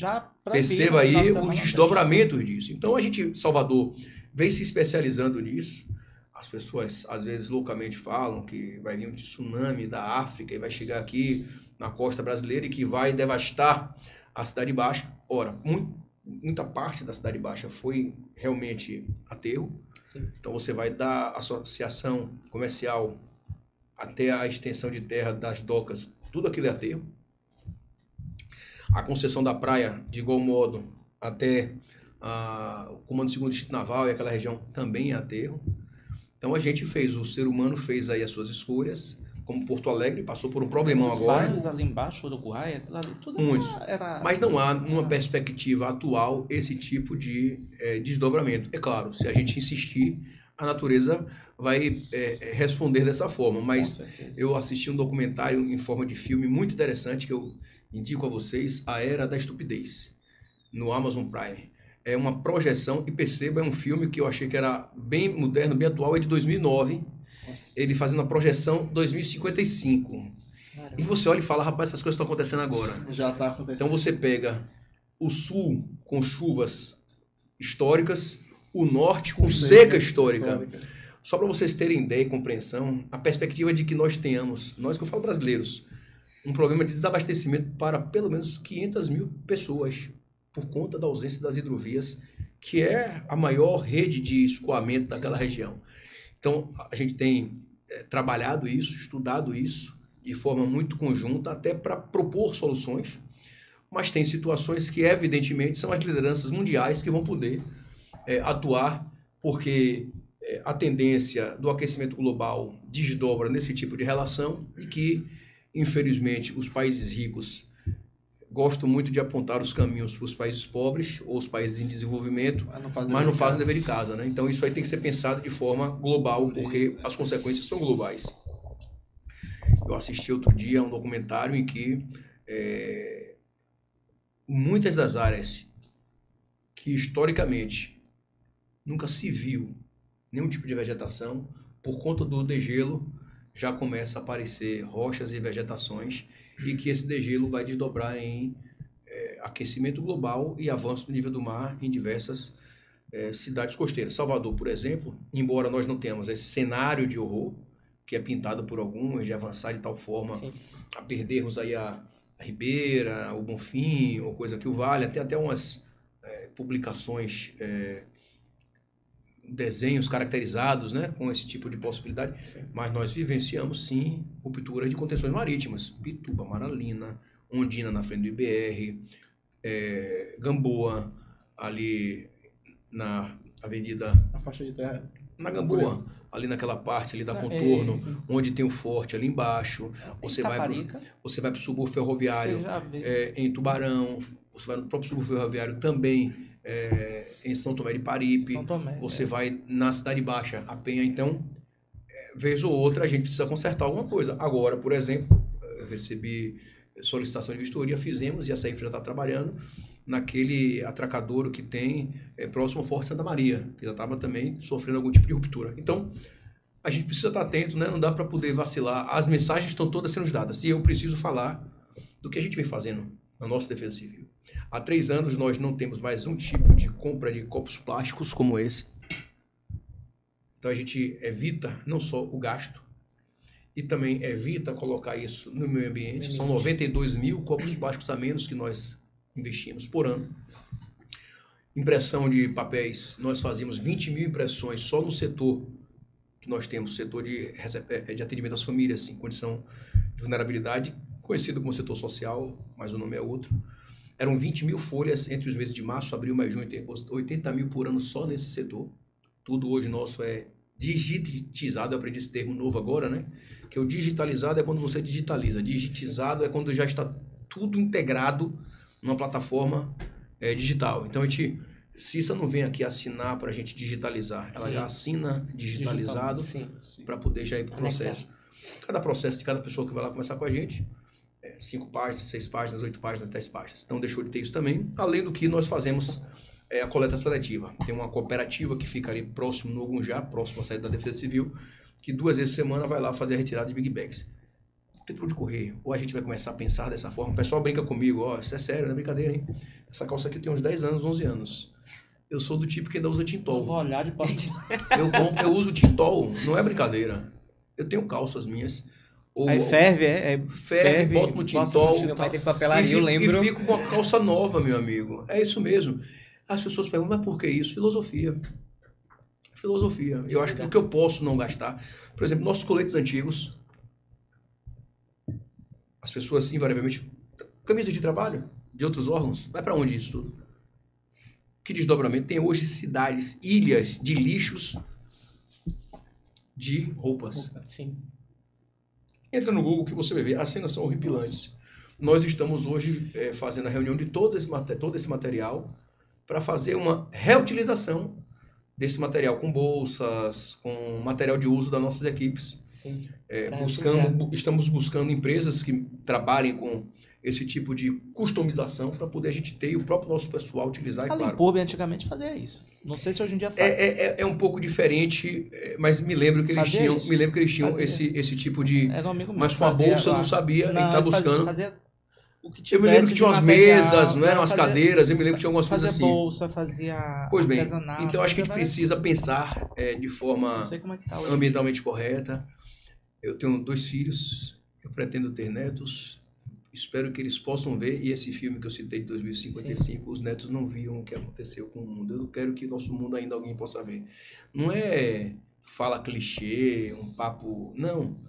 perceba aí os desdobramentos disso. Então, a gente, Salvador, vem se especializando nisso. As pessoas, às vezes, loucamente falam que vai vir um tsunami da África e vai chegar aqui na costa brasileira e que vai devastar a Cidade Baixa. Ora, muita parte da Cidade Baixa foi realmente aterro. Sim. Então, você vai da associação comercial até a extensão de terra das docas, tudo aquilo é aterro. A concessão da praia, de igual modo, até o Comando 2º Distrito Naval e aquela região também é aterro. Então, o ser humano fez aí as suas escolhas, como Porto Alegre passou por um problemão agora. Bairros ali embaixo, Uruguai, aquilo ali, tudo Muitos. era... Mas não há, numa perspectiva atual, esse tipo de desdobramento. É claro, se a gente insistir, a natureza vai responder dessa forma. Mas eu assisti um documentário em forma de filme muito interessante, que eu indico a vocês, A Era da Estupidez, no Amazon Prime. É uma projeção, e perceba, é um filme que eu achei que era bem moderno, bem atual, é de 2009. Nossa. Ele fazendo a projeção 2055. Caramba. E você olha e fala, rapaz, essas coisas estão acontecendo agora. Já está acontecendo. Então você pega o sul com chuvas históricas, o norte com seca histórica. Só para vocês terem ideia e compreensão, a perspectiva de que nós tenhamos, nós que eu falo brasileiros, um problema de desabastecimento para pelo menos 500 mil pessoas, por conta da ausência das hidrovias, que é a maior rede de escoamento daquela região. Então, a gente tem trabalhado isso, estudado isso, de forma muito conjunta, até para propor soluções, mas tem situações que, evidentemente, são as lideranças mundiais que vão poder atuar, porque a tendência do aquecimento global desdobra nesse tipo de relação e que, infelizmente, os países ricos gostam muito de apontar os caminhos para os países pobres ou os países em desenvolvimento, mas não fazem o dever de casa, né? Então isso aí tem que ser pensado de forma global, porque as consequências são globais. Eu assisti outro dia a um documentário em que muitas das áreas que historicamente nunca se viu nenhum tipo de vegetação, por conta do degelo, já começa a aparecer rochas e vegetações, e que esse degelo vai desdobrar em aquecimento global e avanço do nível do mar em diversas cidades costeiras. Salvador, por exemplo, embora nós não tenhamos esse cenário de horror, que é pintado por alguns, de avançar de tal forma a perdermos aí a Ribeira, o Bonfim, ou coisa que o Vale, até umas publicações, desenhos caracterizados, né, com esse tipo de possibilidade. Sim. Mas nós vivenciamos, sim, rupturas de contenções marítimas. Pituba, Maralina, Ondina na frente do IBR, Gamboa, ali na avenida... A faixa de terra. Na Gamboa, ali naquela parte ali da Contorno, onde tem o forte ali embaixo. Você vai para o subúrbio ferroviário em Tubarão, você vai no próprio subúrbio ferroviário também, em São Tomé de Paripe, você vai na Cidade Baixa, a Penha. Então, vez ou outra, a gente precisa consertar alguma coisa. Agora, por exemplo, eu recebi solicitação de vistoria, fizemos, e a CEIF já está trabalhando naquele atracadouro que tem próximo ao Forte Santa Maria, que já estava também sofrendo algum tipo de ruptura. Então, a gente precisa estar atento, né? Não dá para poder vacilar. As mensagens estão todas sendo dadas. E eu preciso falar do que a gente vem fazendo na nossa Defesa Civil. Há 3 anos nós não temos mais um tipo de compra de copos plásticos como esse. Então a gente evita não só o gasto, e também evita colocar isso no meio ambiente. São 92 mil copos plásticos a menos que nós investimos por ano. Impressão de papéis, nós fazemos 20 mil impressões só no setor que nós temos, setor de atendimento às famílias em condição de vulnerabilidade, conhecido como setor social, mas o nome é outro. Eram 20 mil folhas entre os meses de março, abril, maio e junho, 80 mil por ano só nesse setor. Tudo hoje nosso é digitizado, eu aprendi esse termo novo agora, né? Que o digitalizado é quando você digitaliza, digitizado é quando já está tudo integrado numa plataforma digital. Então a gente, Cissa não vem aqui assinar para a gente digitalizar, ela já assina digitalizado para poder já ir para o processo. Cada processo de cada pessoa que vai lá conversar com a gente, 5 páginas, 6 páginas, 8 páginas, 10 páginas. Então deixou de ter isso também, além do que nós fazemos a coleta seletiva. Tem uma cooperativa que fica ali próximo no Ogunjá, próximo à sede da Defesa Civil, que 2 vezes por semana vai lá fazer a retirada de big bags. Não tem por onde correr. Ou a gente vai começar a pensar dessa forma. O pessoal brinca comigo, isso é sério, não é brincadeira, hein? Essa calça aqui tem uns 10 anos, 11 anos. Eu sou do tipo que ainda usa Tintol. Eu vou olhar de parte. Eu uso Tintol, não é brincadeira. Eu tenho calças minhas. Aí ferve, ferve, boto no Tintol. Meu pai tem papelaria, eu lembro. E fico com a calça nova, meu amigo. É isso mesmo. As pessoas perguntam, mas por que isso? Filosofia. Eu acho que o que eu posso não gastar. Por exemplo, nossos coletes antigos, as pessoas invariavelmente, camisa de trabalho de outros órgãos, vai para onde isso tudo? Que desdobramento? Tem hoje cidades, ilhas de lixos de roupas. Sim. Entra no Google que você vai ver, as cenas são horripilantes. Nós estamos hoje fazendo a reunião de todo esse material para fazer uma reutilização desse material com bolsas, com material de uso das nossas equipes. Sim. Estamos buscando empresas que trabalhem com esse tipo de customização para poder a gente ter e o próprio nosso pessoal utilizar. A Limpurbe antigamente fazia isso. Não sei se hoje em dia faz. É um pouco diferente, mas me lembro que eles tinham esse tipo de... Era um amigo meu, mas com a bolsa eu não sabia, ele está buscando. Eu me lembro que tinha umas mesas, não eram as cadeiras, eu me lembro que tinha algumas coisas assim. Fazia bolsa, fazia Pois bem, artesanato, então acho que a gente precisa pensar de forma ambientalmente correta. Eu tenho 2 filhos, eu pretendo ter netos, espero que eles possam ver, e esse filme que eu citei de 2055, os netos não viam o que aconteceu com o mundo. Eu não quero que nosso mundo ainda alguém possa ver. Não é fala clichê, um papo... Não.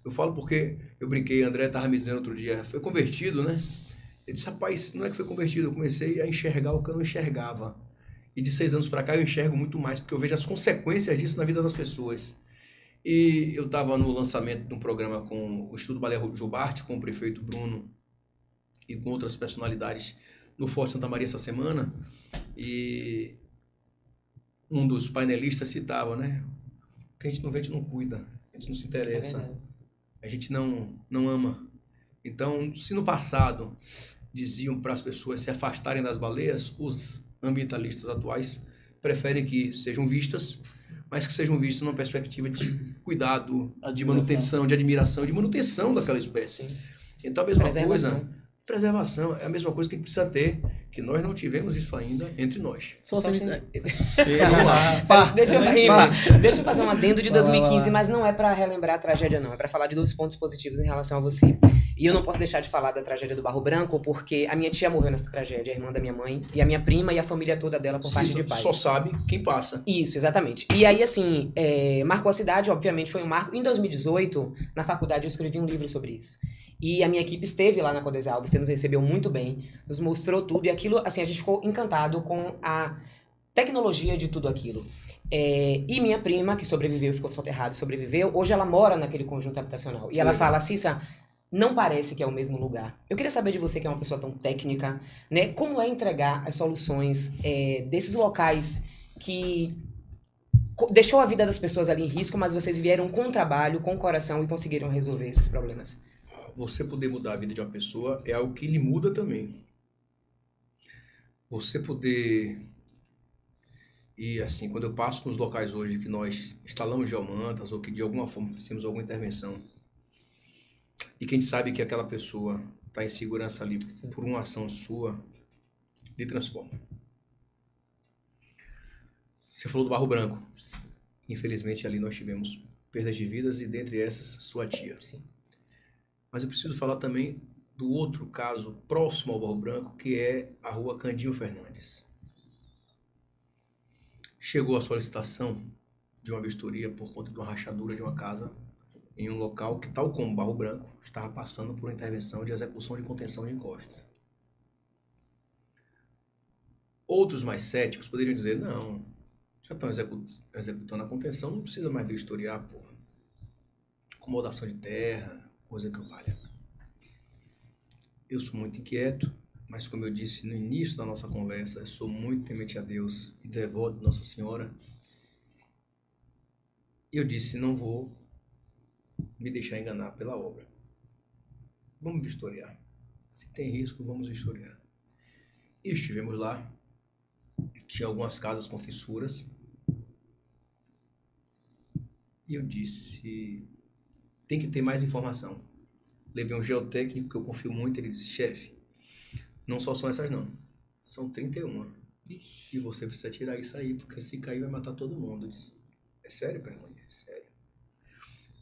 Eu falo porque eu brinquei, André estava me dizendo outro dia, foi convertido, né? Ele disse, rapaz, não é que foi convertido, eu comecei a enxergar o que eu não enxergava. E de 6 anos para cá eu enxergo muito mais, porque eu vejo as consequências disso na vida das pessoas. E eu estava no lançamento de um programa com o Instituto Baleia Jubarte, com o prefeito Bruno e com outras personalidades no Forte Santa Maria essa semana, e um dos painelistas citava, né? O que a gente não vê, a gente não cuida, a gente não se interessa. A gente não ama. Então, se no passado diziam para as pessoas se afastarem das baleias, os ambientalistas atuais preferem que sejam vistas, mas que sejam vistas numa perspectiva de cuidado, de manutenção, de admiração, de manutenção daquela espécie. Então, a mesma coisa... Preservação é a mesma coisa que a gente precisa ter, que nós não tivemos isso ainda entre nós. Vamos lá. Deixa eu fazer um adendo de 2015, mas não é para relembrar a tragédia, não. É para falar de 2 pontos positivos em relação a você. E eu não posso deixar de falar da tragédia do Barro Branco, porque a minha tia morreu nessa tragédia, a irmã da minha mãe, e a minha prima e a família toda dela por parte de pai. Só sabe quem passa. Isso, exatamente. E aí, assim, marcou a cidade, obviamente foi um marco. Em 2018, na faculdade, eu escrevi um livro sobre isso. E a minha equipe esteve lá na Codesalvo, você nos recebeu muito bem, nos mostrou tudo, e aquilo, assim, a gente ficou encantado com a tecnologia de tudo aquilo. E minha prima, que sobreviveu, ficou soterrada, sobreviveu, hoje ela mora naquele conjunto habitacional. E ela fala, Cissa, não parece que é o mesmo lugar. Eu queria saber de você, que é uma pessoa tão técnica, né? Como é entregar as soluções desses locais que deixou a vida das pessoas ali em risco, mas vocês vieram com trabalho, com coração e conseguiram resolver esses problemas? você poder mudar a vida de uma pessoa é algo que lhe muda também. Você poder... E assim, quando eu passo nos locais hoje que nós instalamos geomantas ou que de alguma forma fizemos alguma intervenção e que a gente sabe que aquela pessoa está em segurança ali por uma ação sua, lhe transforma. Você falou do Barro Branco. Infelizmente ali nós tivemos perdas de vidas e dentre essas sua tia. Sim. Mas eu preciso falar também do outro caso próximo ao Barro Branco, que é a rua Candinho Fernandes. Chegou a solicitação de uma vistoria por conta de uma rachadura de uma casa em um local que, tal como Barro Branco, estava passando por uma intervenção de execução de contenção de encostas. Outros mais céticos poderiam dizer, não, já estão executando a contenção, não precisa mais vistoriar, porra. Acomodação de terra, coisa que eu valha. Eu sou muito inquieto, mas como eu disse no início da nossa conversa, eu sou muito temente a Deus e devoto de Nossa Senhora. E eu disse, não vou me deixar enganar pela obra. Vamos vistoriar. Se tem risco, vamos vistoriar. E estivemos lá. Tinha algumas casas com fissuras. E eu disse, tem que ter mais informação. Levei um geotécnico que eu confio muito, ele disse, chefe, não só são essas não, são 31. Ixi. E você precisa tirar isso aí, porque se cair vai matar todo mundo. Eu disse, é sério, Perlândia? É sério.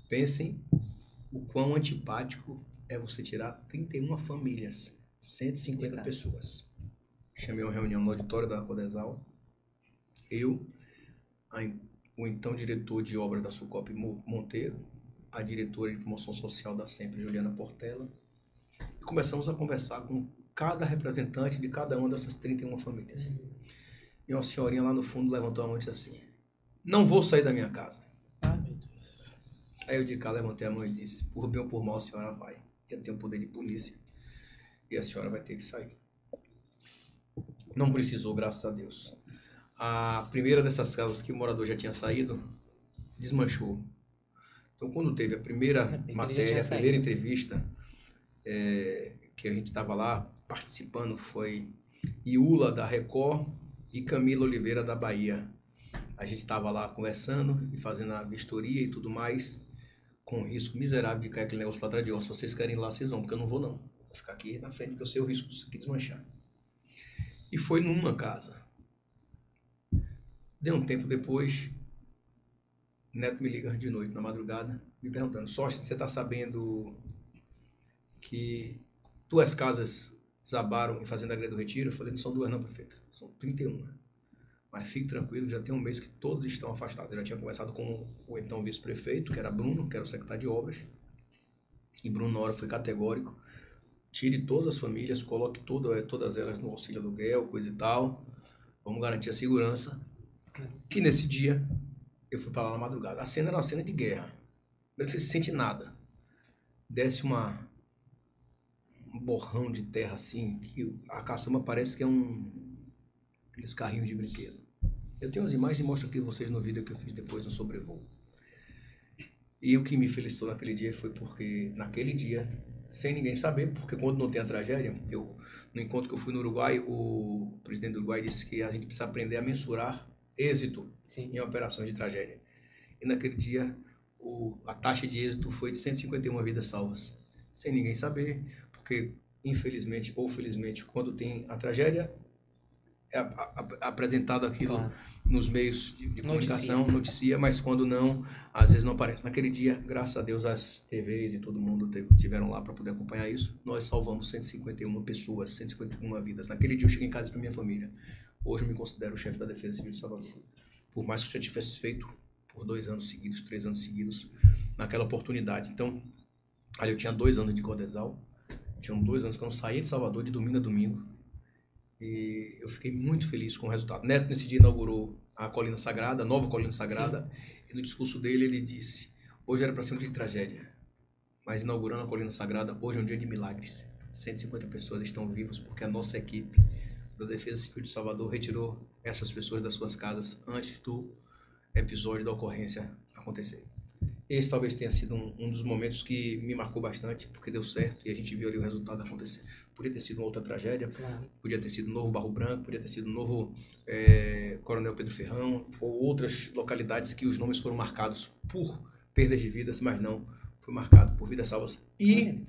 Pensem o quão antipático é você tirar 31 famílias, 150 pessoas. Chamei uma reunião no auditório da Codesal, eu, o então diretor de obras da Sucop Monteiro, a diretora de promoção social da Sempre, Juliana Portela, e começamos a conversar com cada representante de cada uma dessas 31 famílias. E uma senhorinha lá no fundo levantou a mão e disse assim, não vou sair da minha casa. Ai, meu Deus. Aí eu de cá levantei a mão e disse, por bem ou por mal a senhora vai. Eu tenho poder de polícia e a senhora vai ter que sair. Não precisou, graças a Deus. A primeira dessas casas que o morador já tinha saído, desmanchou. Então, quando teve a primeira matéria, a primeira entrevista, que a gente estava lá participando, foi Iula, da Record, e Camila Oliveira, da Bahia. A gente estava lá conversando e fazendo a vistoria e tudo mais, com o risco miserável de cair aquele negócio lá atrás de, ó, se vocês querem ir lá, vocês vão, porque eu não vou não. Vou ficar aqui na frente, porque eu sei o risco disso aqui desmanchar. E foi numa casa. Deu um tempo depois, Neto me liga de noite, na madrugada, me perguntando, Sócio, você está sabendo que 2 casas desabaram em Fazenda Grande do Retiro? Eu falei, não são 2 não, prefeito, são 31. Mas fique tranquilo, já tem um mês que todos estão afastados. Eu já tinha conversado com o então vice-prefeito, que era Bruno, que era o secretário de obras. E Bruno, na hora, foi categórico. Tire todas as famílias, coloque todas elas no auxílio aluguel, coisa e tal. Vamos garantir a segurança. E nesse dia, eu fui para lá na madrugada. A cena era uma cena de guerra. Primeiro que você se sente nada. Desce um borrão de terra assim, que a caçamba parece que é aqueles carrinhos de brinquedo. Eu tenho as imagens e mostro aqui vocês no vídeo que eu fiz depois no sobrevoo. E o que me felicitou naquele dia foi porque naquele dia, sem ninguém saber, porque quando não tem a tragédia, no encontro que eu fui no Uruguai, o presidente do Uruguai disse que a gente precisa aprender a mensurar êxito em operações de tragédia. E naquele dia, a taxa de êxito foi de 151 vidas salvas, sem ninguém saber, porque infelizmente ou felizmente, quando tem a tragédia, é apresentado aquilo nos meios de comunicação, noticia, mas quando não, às vezes não aparece. Naquele dia, graças a Deus, as TVs e todo mundo tiveram lá para poder acompanhar isso. Nós salvamos 151 pessoas, 151 vidas. Naquele dia eu cheguei em casa para minha família. Hoje eu me considero o chefe da Defesa Civil de Salvador. Por mais que eu já tivesse feito por 2 anos seguidos, 3 anos seguidos, naquela oportunidade. Então, ali eu tinha 2 anos de Codesal. Tinham 2 anos que eu não saía de Salvador de domingo a domingo. E eu fiquei muito feliz com o resultado. Neto, nesse dia, inaugurou a Colina Sagrada, a nova Colina Sagrada. Sim. E no discurso dele, ele disse, hoje era para ser um dia de tragédia, mas inaugurando a Colina Sagrada, hoje é um dia de milagres. 150 pessoas estão vivas porque a nossa equipe da Defesa Civil de Salvador retirou essas pessoas das suas casas antes do episódio da ocorrência acontecer. Esse talvez tenha sido um dos momentos que me marcou bastante, porque deu certo e a gente viu ali o resultado acontecer. Podia ter sido uma outra tragédia, podia ter sido o novo Barro Branco, podia ter sido o novo Coronel Pedro Ferrão, ou outras localidades que os nomes foram marcados por perdas de vidas, mas não, foi marcado por vidas salvas. E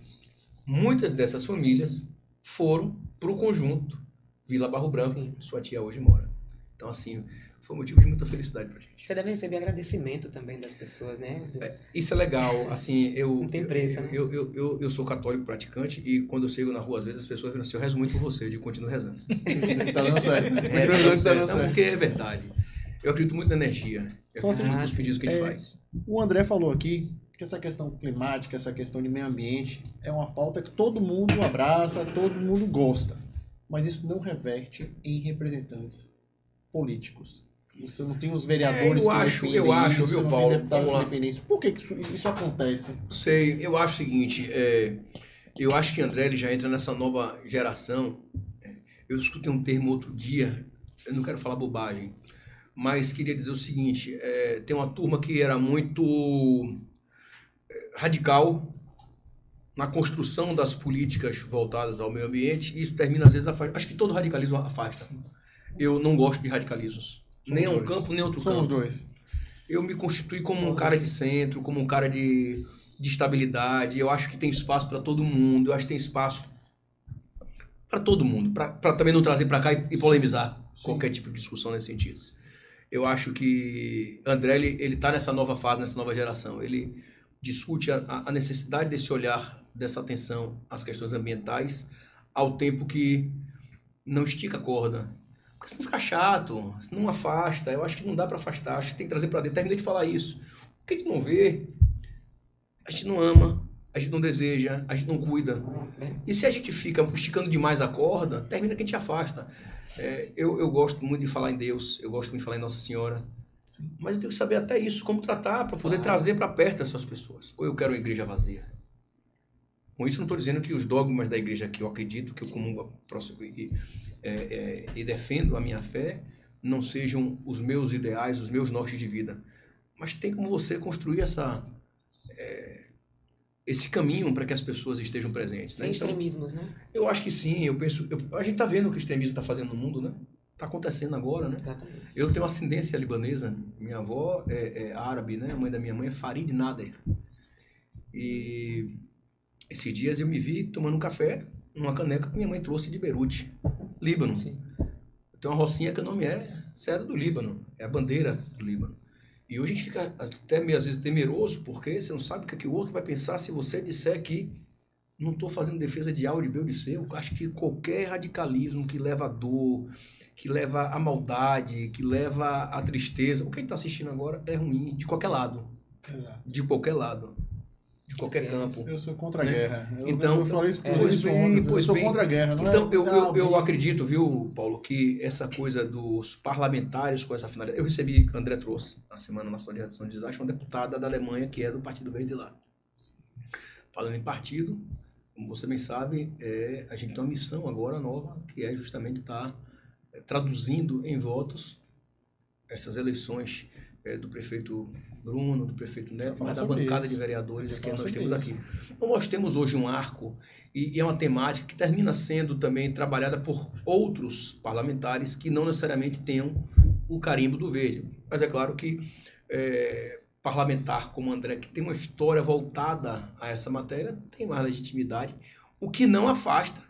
muitas dessas famílias foram para o conjunto Vila Barro Branco, Sim. sua tia hoje mora. Então, assim, foi um motivo de muita felicidade pra gente. Você deve receber agradecimento também das pessoas, né? Isso é legal, assim, Não tem preço, né? eu sou católico praticante e quando eu chego na rua, às vezes as pessoas falam assim, eu rezo muito por você, eu digo, continuo rezando. Tá dando certo. Tá dando certo. Não, porque é verdade. Eu acredito muito na energia, eu Só acredito assim, nos pedidos que a gente faz. O André falou aqui que essa questão climática, essa questão de meio ambiente é uma pauta que todo mundo abraça, todo mundo gosta. Mas isso não reverte em representantes políticos. Você não tem os vereadores que defendem isso, viu, você não Paulo? tem deputados Vamos lá. que defendem isso. Por que isso acontece? Sei, eu acho o seguinte, eu acho que André ele já entra nessa nova geração. Eu escutei um termo outro dia, eu não quero falar bobagem, mas queria dizer o seguinte, tem uma turma que era muito radical na construção das políticas voltadas ao meio ambiente, e isso termina às vezes afastando. Acho que todo radicalismo afasta. Eu não gosto de radicalismos. Nem um campo, nem outro campo. Somos dois. Eu me constituí como um cara de centro, como um cara de estabilidade. Eu acho que tem espaço para todo mundo. Eu acho que tem espaço para todo mundo. Para também não trazer para cá e polemizar qualquer tipo de discussão nesse sentido. Eu acho que André, ele tá nessa nova fase, nessa nova geração. Ele discute a necessidade desse olhar, dessa atenção às questões ambientais, ao tempo que não estica a corda. Porque senão fica chato, senão não afasta. Eu acho que não dá para afastar, acho que tem que trazer para dentro. Terminei de falar isso. O que a gente não vê, a gente não ama, a gente não deseja, a gente não cuida. E se a gente fica esticando demais a corda, termina que a gente afasta. Eu gosto muito de falar em Deus, eu gosto muito de falar em Nossa Senhora. Sim. Mas eu tenho que saber até isso, como tratar, para poder trazer para perto essas pessoas. Ou eu quero uma igreja vazia. Com isso, não estou dizendo que os dogmas da igreja que eu acredito, que eu comungo e defendo a minha fé, não sejam os meus ideais, os meus nortes de vida. Mas tem como você construir esse caminho para que as pessoas estejam presentes. Sem extremismos, né? Eu acho que sim, a gente está vendo o que o extremismo está fazendo no mundo, né? Está acontecendo agora, né? Exatamente. Eu tenho ascendência libanesa, minha avó é árabe, né? A mãe da minha mãe é Farid Nader. E esses dias eu me vi tomando um café numa caneca que minha mãe trouxe de Beirute, Líbano. Sim. Tem uma rocinha que o nome é Serra do Líbano, é a bandeira do Líbano. E hoje a gente fica até meio, às vezes, temeroso, porque você não sabe o que o outro vai pensar se você disser que não estou fazendo defesa de A ou de B ou de C. Eu acho que qualquer radicalismo que leva a dor, que leva a maldade, que leva a tristeza, o que a gente está assistindo agora é ruim, de qualquer lado. Exato. De qualquer lado. De qualquer campo. Eu sou contra a guerra. Então, eu falei isso eu sou contra a guerra. Não então, eu acredito, viu, Paulo, que essa coisa dos parlamentares com essa finalidade... Eu recebi, André trouxe, na Semana Nacional de Redução de Desastre, uma deputada da Alemanha, que é do Partido Verde lá. Falando em partido, como você bem sabe, a gente tem uma missão agora nova, que é justamente estar traduzindo em votos essas eleições do prefeito Bruno, do prefeito Neto, mas da bancada de vereadores que nós temos aqui. Então, nós temos hoje um arco e é uma temática que termina sendo também trabalhada por outros parlamentares que não necessariamente tenham o carimbo do verde. Mas é claro que parlamentar como André, que tem uma história voltada a essa matéria, tem mais legitimidade, o que não afasta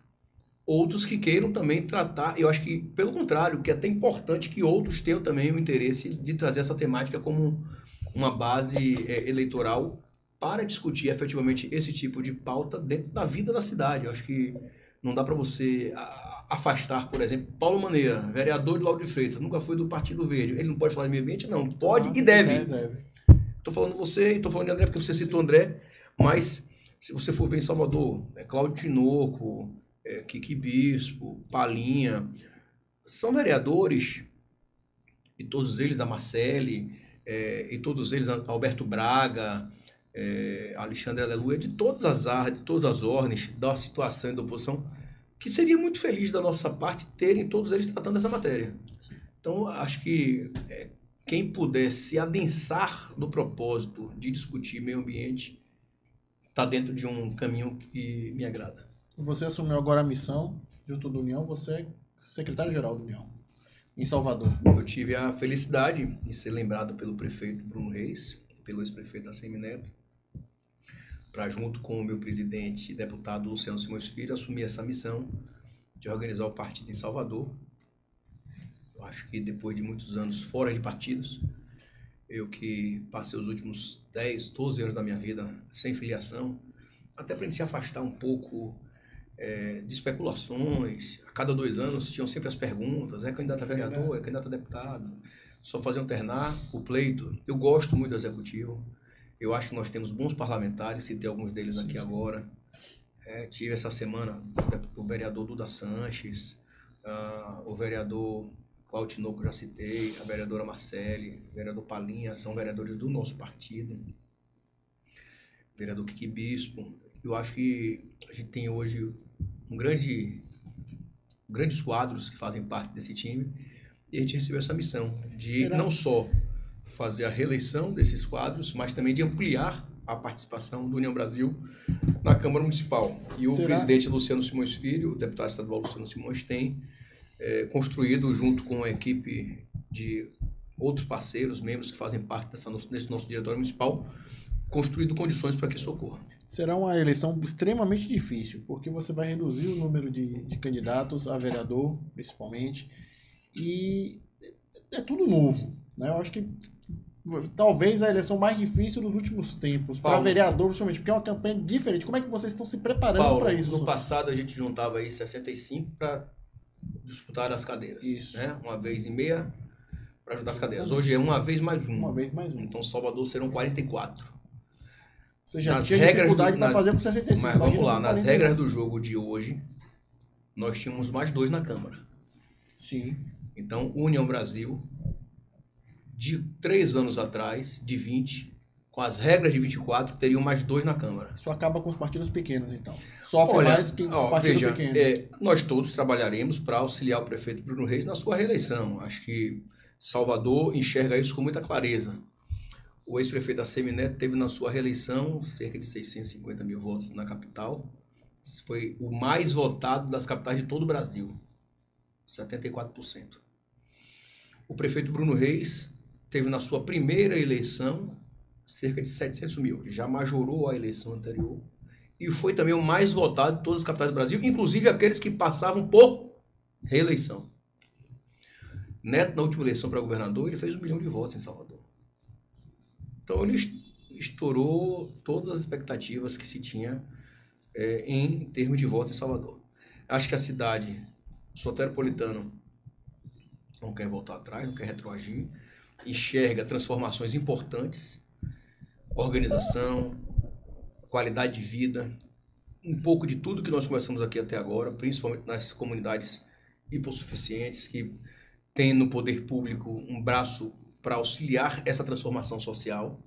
outros que queiram também tratar. Eu acho que, pelo contrário, que é até importante que outros tenham também o interesse de trazer essa temática como uma base eleitoral para discutir efetivamente esse tipo de pauta dentro da vida da cidade. Eu acho que não dá para você afastar, por exemplo, Paulo Maneira, vereador de Lauro de Freitas, nunca foi do Partido Verde. Ele não pode falar de meio ambiente? Não, pode e deve. Estou falando você e estou falando de André, porque você citou André, mas se você for ver em Salvador, Cláudio Tinoco, Kiki Bispo, Palinha, são vereadores, e todos eles, a Marcele, e todos eles, Alberto Braga, Alexandre Aleluia, de todas as ordens da situação e da oposição, que seria muito feliz da nossa parte terem todos eles tratando essa matéria. Então, acho que quem puder se adensar do propósito de discutir meio ambiente está dentro de um caminho que me agrada. Você assumiu agora a missão junto da União, você é secretário-geral da União, em Salvador. Eu tive a felicidade de ser lembrado pelo prefeito Bruno Reis, pelo ex-prefeito ACM Neto, para, junto com o meu presidente e deputado Luciano Simões Filho, assumir essa missão de organizar o partido em Salvador. Eu acho que depois de muitos anos fora de partidos, eu que passei os últimos 10, 12 anos da minha vida sem filiação, até para a gente se afastar um pouco de especulações. A cada 2 anos tinham sempre as perguntas: é candidato a vereador, é candidato a deputado, só faziam alternar o pleito. Eu gosto muito do executivo, eu acho que nós temos bons parlamentares, citei alguns deles aqui agora. Tive essa semana o vereador Duda Sanches, o vereador Cláudio Tinoco, já citei, a vereadora Marcele, o vereador Palinha, são vereadores do nosso partido, o vereador Kiki Bispo. Eu acho que a gente tem hoje grandes quadros que fazem parte desse time, e a gente recebeu essa missão de não só fazer a reeleição desses quadros, mas também de ampliar a participação do União Brasil na Câmara Municipal. E o presidente Luciano Simões Filho, o deputado estadual Luciano Simões, tem construído, junto com a equipe de outros parceiros, membros que fazem parte desse nosso diretório municipal, construído condições para que isso ocorra. Será uma eleição extremamente difícil, porque você vai reduzir o número de candidatos a vereador, principalmente, e é tudo novo, né? Eu acho que talvez a eleição mais difícil dos últimos tempos, para vereador, principalmente, porque é uma campanha diferente. Como é que vocês estão se preparando para isso? No passado a gente juntava aí 65 para disputar as cadeiras. Isso. Né? 1,5 para ajudar as cadeiras. Hoje é 1 vez mais 1. 1 vez mais 1. Então Salvador serão 44. Você já tinha dificuldade para fazer com 65. Mas vamos lá, nas regras do jogo de hoje, nós tínhamos mais 2 na Câmara. Sim. Então, União Brasil, de 3 anos atrás, de 20, com as regras de 24, teriam mais 2 na Câmara. Isso acaba com os partidos pequenos, então. Sofre mais que o partido pequeno. Nós todos trabalharemos para auxiliar o prefeito Bruno Reis na sua reeleição. Acho que Salvador enxerga isso com muita clareza. O ex-prefeito ACM Neto teve na sua reeleição cerca de 650 mil votos na capital. Foi o mais votado das capitais de todo o Brasil. 74%. O prefeito Bruno Reis teve na sua primeira eleição cerca de 700 mil. Ele já majorou a eleição anterior. E foi também o mais votado de todas as capitais do Brasil, inclusive aqueles que passavam por reeleição. Neto, na última eleição para governador, ele fez 1 milhão de votos em Salvador. Então, ele estourou todas as expectativas que se tinha em termos de voto em Salvador. Acho que a cidade soteropolitana não quer voltar atrás, não quer retroagir, enxerga transformações importantes, organização, qualidade de vida, um pouco de tudo que nós conversamos aqui até agora, principalmente nas comunidades hipossuficientes, que têm no poder público um braço para auxiliar essa transformação social.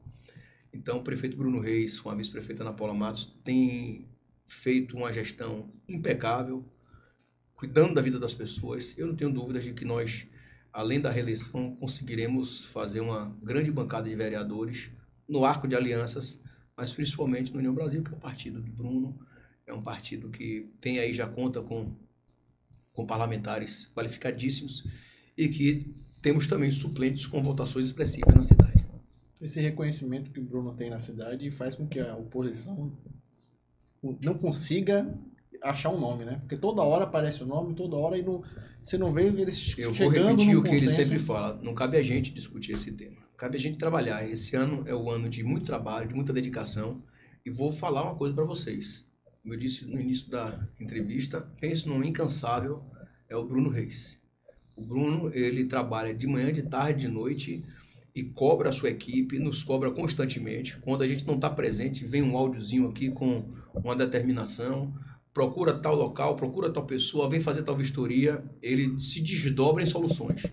Então, o prefeito Bruno Reis, com a vice-prefeita Ana Paula Matos, tem feito uma gestão impecável, cuidando da vida das pessoas. Eu não tenho dúvidas de que nós, além da reeleição, conseguiremos fazer uma grande bancada de vereadores no arco de alianças, mas principalmente no União Brasil, que é o partido de Bruno, é um partido que tem aí, já conta com parlamentares qualificadíssimos e que temos também suplentes com votações expressivas na cidade. Esse reconhecimento que o Bruno tem na cidade faz com que a oposição não consiga achar um nome, né? Porque toda hora aparece o nome, toda hora, e você não vê eles chegando no consenso. Eu vou repetir o que ele sempre fala: não cabe a gente discutir esse tema, cabe a gente trabalhar. Esse ano é o ano de muito trabalho, de muita dedicação, e vou falar uma coisa para vocês. Como eu disse no início da entrevista, pense num incansável, é o Bruno Reis. O Bruno, ele trabalha de manhã, de tarde, de noite, e cobra a sua equipe, nos cobra constantemente. Quando a gente não está presente, vem um áudiozinho aqui com uma determinação, procura tal local, procura tal pessoa, vem fazer tal vistoria, ele se desdobra em soluções.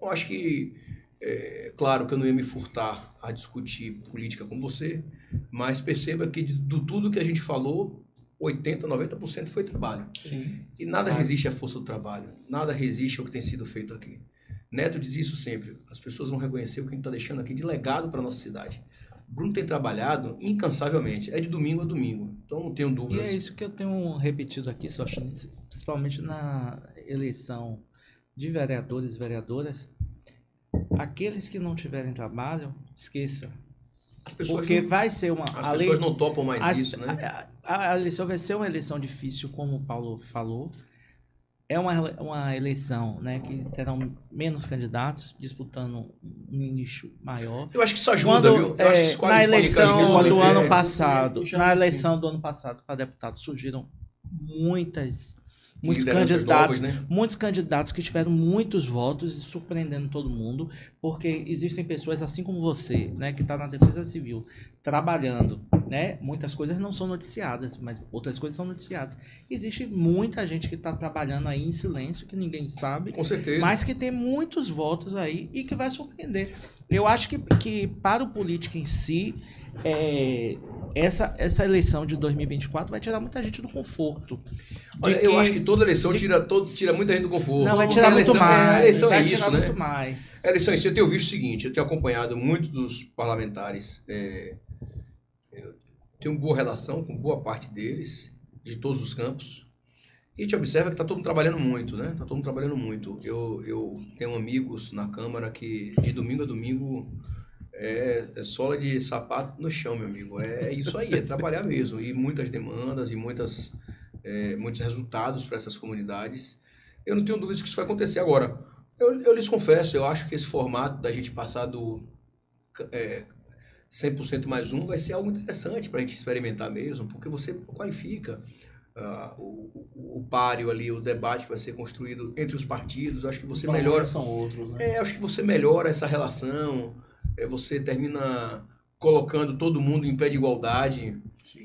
Eu acho que, claro que eu não ia me furtar a discutir política com você, mas perceba que de tudo que a gente falou, 80%, 90% foi trabalho. Sim. E nada resiste à força do trabalho, nada resiste ao que tem sido feito aqui. Neto diz isso sempre. As pessoas vão reconhecer o que a gente está deixando aqui de legado para nossa cidade. Bruno tem trabalhado incansavelmente. É de domingo a domingo. Então não tenho E dúvidas. é isso que eu tenho repetido aqui, principalmente na eleição de vereadores e vereadoras. Aqueles que não tiverem trabalho, esqueça. As pessoas, Porque não, vai ser uma... as pessoas não topam mais isso, né? A eleição vai ser uma eleição difícil, como o Paulo falou. É uma eleição, né, que terão menos candidatos disputando um nicho maior. Eu acho que isso ajuda, viu? Eu acho que isso Na qualifica, eleição do qualifica. ano passado, Já na assim. eleição do ano passado para deputado surgiram muitos Lideranças candidatos, novas, né? muitos candidatos que tiveram muitos votos e surpreendendo todo mundo, porque existem pessoas assim como você, né, que está na Defesa Civil, trabalhando, né? Muitas coisas não são noticiadas, mas outras coisas são noticiadas. Existe muita gente que está trabalhando aí em silêncio, que ninguém sabe, Com certeza. mas que tem muitos votos aí e que vai surpreender. Eu acho que para o político em si, essa eleição de 2024 vai tirar muita gente do conforto. Olha, eu acho que toda eleição tira muita gente do conforto. Não, vai Porque tirar a eleição, muito mais. A eleição vai é tirar isso, né? muito mais. A eleição em si, eu tenho visto o seguinte, eu tenho acompanhado muito dos parlamentares, eu tenho boa relação com boa parte deles, de todos os campos, e a gente observa que está todo mundo trabalhando muito, né? Está todo mundo trabalhando muito. Eu tenho amigos na Câmara que de domingo a domingo é sola de sapato no chão, meu amigo. É isso aí, é trabalhar mesmo. E muitas demandas e muitos resultados para essas comunidades. Eu não tenho dúvidas que isso vai acontecer. Agora, eu lhes confesso, eu acho que esse formato da gente passar do 100% mais um vai ser algo interessante para a gente experimentar mesmo, porque você qualifica o páreo ali, o debate que vai ser construído entre os partidos. Eu acho que você melhora. São outros, né? Acho que você melhora essa relação. Você termina colocando todo mundo em pé de igualdade,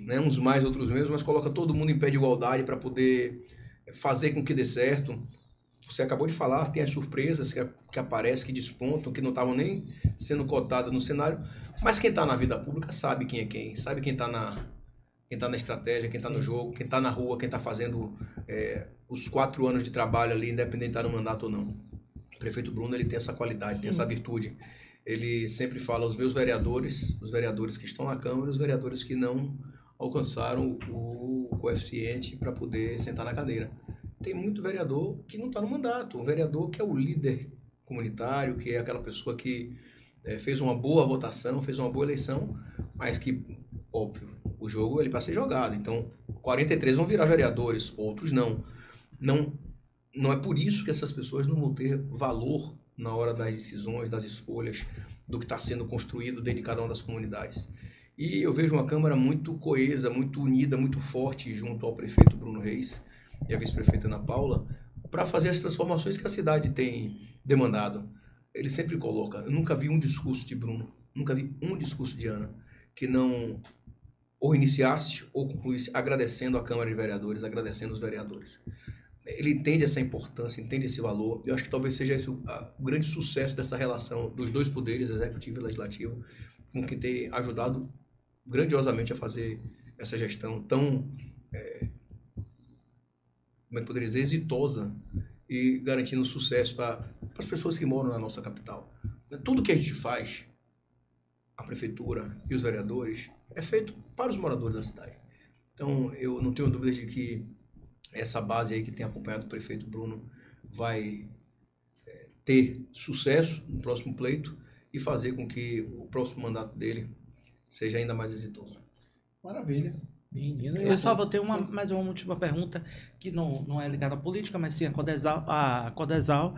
né? Uns mais, outros menos, mas coloca todo mundo em pé de igualdade para poder fazer com que dê certo. Você acabou de falar, tem as surpresas que aparecem, que despontam, que não estavam nem sendo cotadas no cenário, mas quem está na vida pública sabe quem é quem, sabe quem está na estratégia, quem está no jogo, quem está na rua, quem está fazendo os 4 anos de trabalho ali, independente de estar no mandato ou não. O prefeito Bruno, ele tem essa qualidade, tem essa virtude. Ele sempre fala aos meus vereadores, os vereadores que estão na Câmara e os vereadores que não alcançaram o coeficiente para poder sentar na cadeira. Tem muito vereador que não está no mandato, um vereador que é o líder comunitário, que é aquela pessoa que fez uma boa votação, fez uma boa eleição, mas que, óbvio, o jogo ele para ser jogado. Então, 43 vão virar vereadores, outros não. Não é por isso que essas pessoas não vão ter valor na hora das decisões, das escolhas, do que está sendo construído dentro de cada uma das comunidades. E eu vejo uma Câmara muito coesa, muito unida, muito forte junto ao prefeito Bruno Reis e a vice-prefeita Ana Paula, para fazer as transformações que a cidade tem demandado. Ele sempre coloca, eu nunca vi um discurso de Bruno, nunca vi um discurso de Ana, que não ou iniciasse ou concluísse agradecendo a Câmara de Vereadores, agradecendo os vereadores. Ele entende essa importância, entende esse valor. Eu acho que talvez seja esse o grande sucesso dessa relação dos dois poderes, executivo e legislativo, com que tem ajudado grandiosamente a fazer essa gestão tão, como é que poderia dizer, exitosa e garantindo sucesso para as pessoas que moram na nossa capital. Tudo que a gente faz, a prefeitura e os vereadores, é feito para os moradores da cidade. Então, eu não tenho dúvida de que essa base aí que tem acompanhado o prefeito Bruno vai ter sucesso no próximo pleito e fazer com que o próximo mandato dele seja ainda mais exitoso. Maravilha. Menino, eu só vou ter mais uma última pergunta que não é ligada à política, mas sim à Codesal.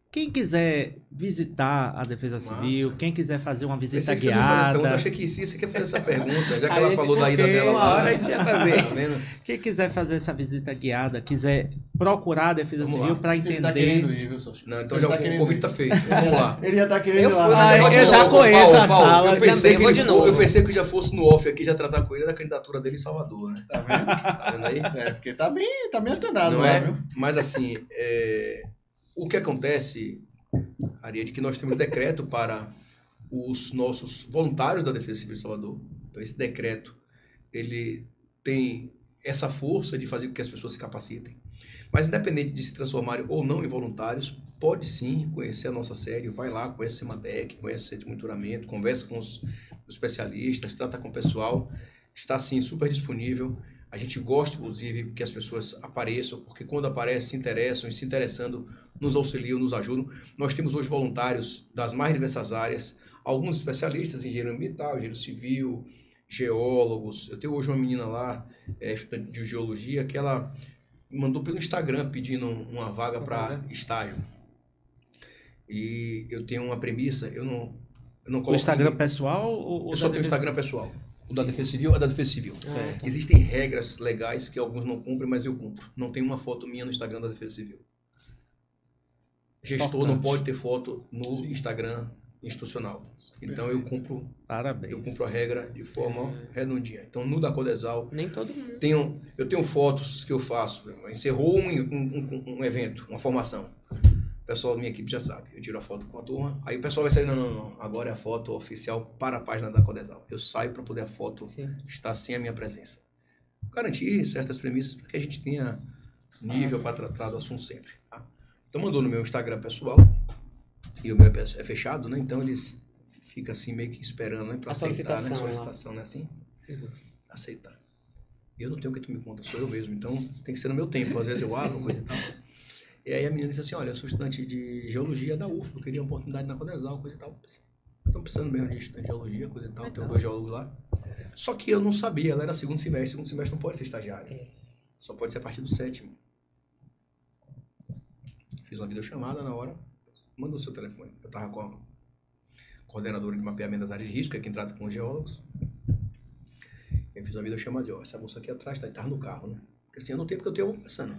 Quem quiser visitar a Defesa Civil, quem quiser fazer uma visita guiada... Achei que você quer fazer essa pergunta, já que ela falou da ida dela lá. A gente ia fazer. Tá vendo? Quem quiser fazer essa visita guiada, quiser procurar a Defesa Vamos Civil lá. para Você entender... tá querendo ir, viu, Sócio? Não, então Você já tá o querendo convite ir. tá feito. Vamos lá. Ele já tá querendo Eu ir lá. fui, mas Ah, eu já conheço a sala. Eu pensei, também, vou de novo. eu pensei que já fosse no off aqui já tratar com ele da candidatura dele em Salvador, né? Tá vendo? Tá vendo aí? Porque tá bem antenado Não lá, é? viu? Mas assim, o que acontece, Ari, é de que nós temos decreto para os nossos voluntários da Defesa Civil de Salvador. Então esse decreto, ele tem essa força de fazer com que as pessoas se capacitem. Mas independente de se transformarem ou não em voluntários, pode sim conhecer a nossa sede, vai lá, conhece a Semadec, conhece o Centro de Monitoramento, conversa com os especialistas, trata com o pessoal, está sim super disponível. A gente gosta, inclusive, que as pessoas apareçam, porque quando aparecem, se interessam, e se interessando, nos auxiliam, nos ajudam. Nós temos hoje voluntários das mais diversas áreas, alguns especialistas em engenharia ambiental, engenheiro civil, geólogos. Eu tenho hoje uma menina lá, estudante de geologia, que ela mandou pelo Instagram pedindo uma vaga para estágio. E eu tenho uma premissa, eu não coloco... O Instagram ninguém. pessoal ou Eu só tenho o Instagram pessoal. O da Defesa Civil é da Defesa Civil. Certo. Existem regras legais que alguns não cumprem, mas eu cumpro. Não tem uma foto minha no Instagram da Defesa Civil. Gestor Importante. não pode ter foto no Instagram institucional. Então eu cumpro Parabéns. a regra de forma redondinha. Então no da Codesal, Nem todo mundo. eu tenho fotos que eu faço. Encerrou um evento, uma formação. O pessoal da minha equipe já sabe. Eu tiro a foto com a turma. Aí o pessoal vai sair, não. Agora é a foto oficial para a página da Codesal. Eu saio para poder a foto estar sem a minha presença. Garantir certas premissas para que a gente tenha nível para tratar do assunto sempre. Tá? Então mandou no meu Instagram pessoal. E o meu é fechado, né? Então eles ficam assim meio que esperando, né? Para aceitar, né? Solicitação, né? Assim. Aceitar. Eu não tenho que tomar conta, sou eu mesmo. Então tem que ser no meu tempo. Às vezes eu abro, coisa e tal. E aí a menina disse assim, olha, eu sou estudante de geologia da UFBA, eu queria uma oportunidade na Codesal, coisa e tal. Estão precisando mesmo de estudante de geologia, coisa e tal, tem 2 geólogos lá. Só que eu não sabia, ela era segundo semestre não pode ser estagiário. Só pode ser a partir do 7º. Fiz uma videochamada na hora, mandou o seu telefone. Eu estava com a coordenadora de mapeamento das áreas de risco, que é quem trata com os geólogos. Eu fiz uma videochamada, ó, essa moça aqui atrás, estava no carro, né? Porque assim, eu não tenho porque eu tenho pensando.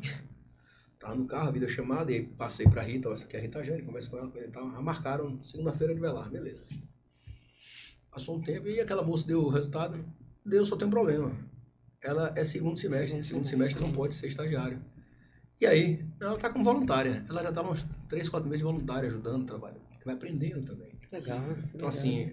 Tava no carro, videochamada, e passei pra Rita, ó, essa aqui é a Rita Jane, conversa com ela e tal. Já marcaram segunda-feira de velar, beleza. Passou um tempo e aquela moça deu o resultado. Deu, só tem um problema. Ela é segundo semestre. Segundo semestre não pode ser estagiário. E aí, ela tá como voluntária. Ela já tá uns 3, 4 meses de voluntária, ajudando, trabalhando. Vai aprendendo também. Legal. Então, assim,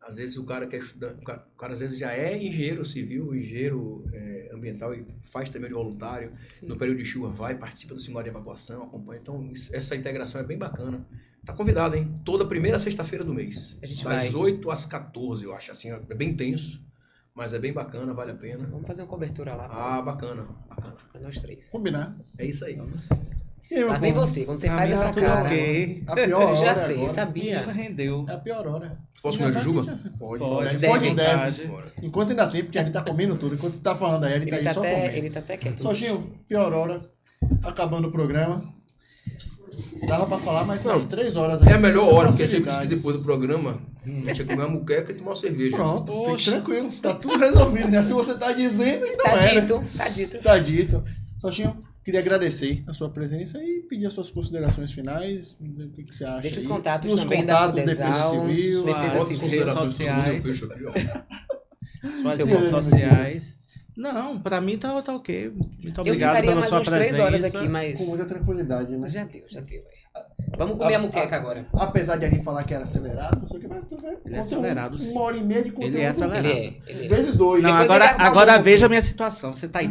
às vezes o cara quer estudar, o cara às vezes já é engenheiro civil, engenheiro ambiental e faz também de voluntário. Sim. No período de chuva vai, participa do simulado de evacuação, acompanha. Então, essa integração é bem bacana. Tá convidado, hein? Toda primeira sexta-feira do mês. Das 8 às 14, eu acho. Assim, é bem tenso, mas é bem bacana, vale a pena. Vamos fazer uma cobertura lá. Ah, bacana. Pra nós 3. Combinar. É isso aí. Lá vem você, quando você faz essa cara. Okay. A pior hora. Eu já sei, agora. sabia. Rendeu. É a pior hora. Posso comer a jujuba? Pode, deve. Enquanto ainda tem, porque ele tá comendo tudo. Enquanto tá falando aí, ele tá aí só comendo. Ele tá até quieto. Sojinho, pior hora. Acabando o programa. Dava pra falar mais umas 3 horas aí. É a melhor hora, porque você me disse que depois do programa a gente ia comer uma muqueca e tomar uma cerveja. Pronto, fique tranquilo. Tá tudo resolvido, né? Se você tá dizendo, então Tá dito. Tá dito. Sojinho, queria agradecer a sua presença e pedir as suas considerações finais. O que você acha? Deixa os aí. contatos Os também contatos, da Defesa Civil. Defesa Outras Civil. considerações sociais. todo mundo, eu fecho aqui, ó. Suas Seu redes bom. sociais. Não, pra mim tá ok. Muito Eu obrigado ficaria pela mais sua umas presença. 3 horas aqui, mas... Com muita tranquilidade, né? Já deu. Vamos comer a muqueca agora. Apesar de ali falar que era acelerado, não sei o que, mas você vai Ele é acelerado, sim. 1h30 de conteúdo. Ele é acelerado. Ele é. Vezes 2. Não, Depois agora, ele agora acabou. veja a minha situação. Você tá aí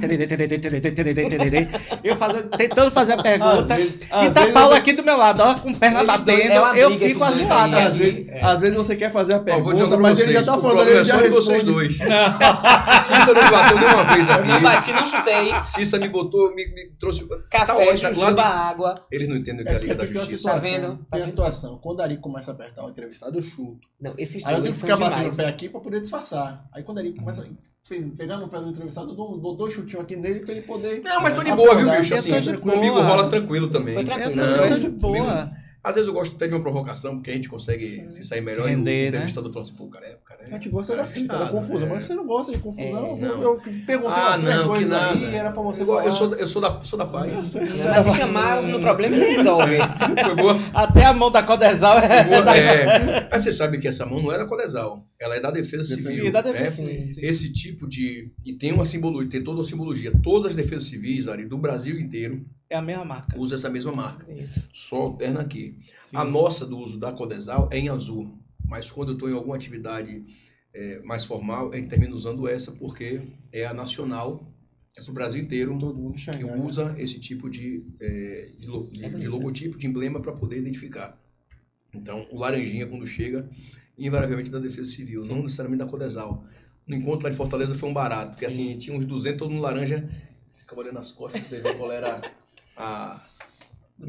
eu tentando fazer a pergunta Às vezes- e às tá vezes Paulo você- aqui do meu lado, ó, com perna Eles dois- batendo, é uma eu briga fico esses dois ajoado. aí, Às vezes, É. às vezes você quer fazer a Ó, vou dizer pergunta, pra mas vocês, ele já tá o falando, problema ele já é só de vocês responde. dois. Cissa não me bateu nenhuma vez Eu não bati, aqui. não chutei. Cissa me botou, me trouxe... Café, ótimo, jujuba, água. Eles não entendem o que é a Liga da porque tem uma Justiça. situação, Tá vendo? Tem a situação. Quando a Ari começa a apertar o entrevistado, eu chuto. Não, esses Aí eu tenho dois que são ficar batendo demais. o pé aqui pra poder disfarçar. Aí quando a Ari começa a pegar no pé do entrevistado, eu dou 2 chutinhos aqui nele pra ele poder... Não, mas tô de boa, viu, acordar. bicho? Assim, Eu tô de comigo boa. rola tranquilo também. Foi Eu tranquilo. tô de boa. Às vezes eu gosto até de uma provocação, porque a gente consegue se sair melhor Render, e o né? entrevistador fala assim, pô, cara A gente gosta da ajustado, confusão, né? mas você não gosta de confusão. não. Eu perguntei Ah, umas 3 não, que coisas nada. aí, era pra você Eu, falar. eu sou da paz. Mas se chamar no problema, ele resolve. Foi boa? Até a mão da Codesal Foi é boa. da... Mas você sabe que essa mão não é da Codesal, ela é da Defesa Civil. da né? Defesa Civil. Esse tipo de... E tem uma simbologia, tem toda uma simbologia. Todas as defesas civis, Ari, do Brasil inteiro, É a mesma marca. usam essa mesma marca. Só alterna aqui. Sim. A nossa do uso da Codesal é em azul, mas quando eu estou em alguma atividade mais formal, a gente termina usando essa porque é a nacional É para o Brasil inteiro Todo mundo que enxergar. usa esse tipo de logotipo, de emblema para poder identificar. Então, o laranjinha, quando chega, invariavelmente da Defesa Civil, não necessariamente da Codesal. No encontro lá de Fortaleza foi um barato, porque assim, tinha uns 200, todo mundo laranja, ficava olhando nas costas para ver qual era a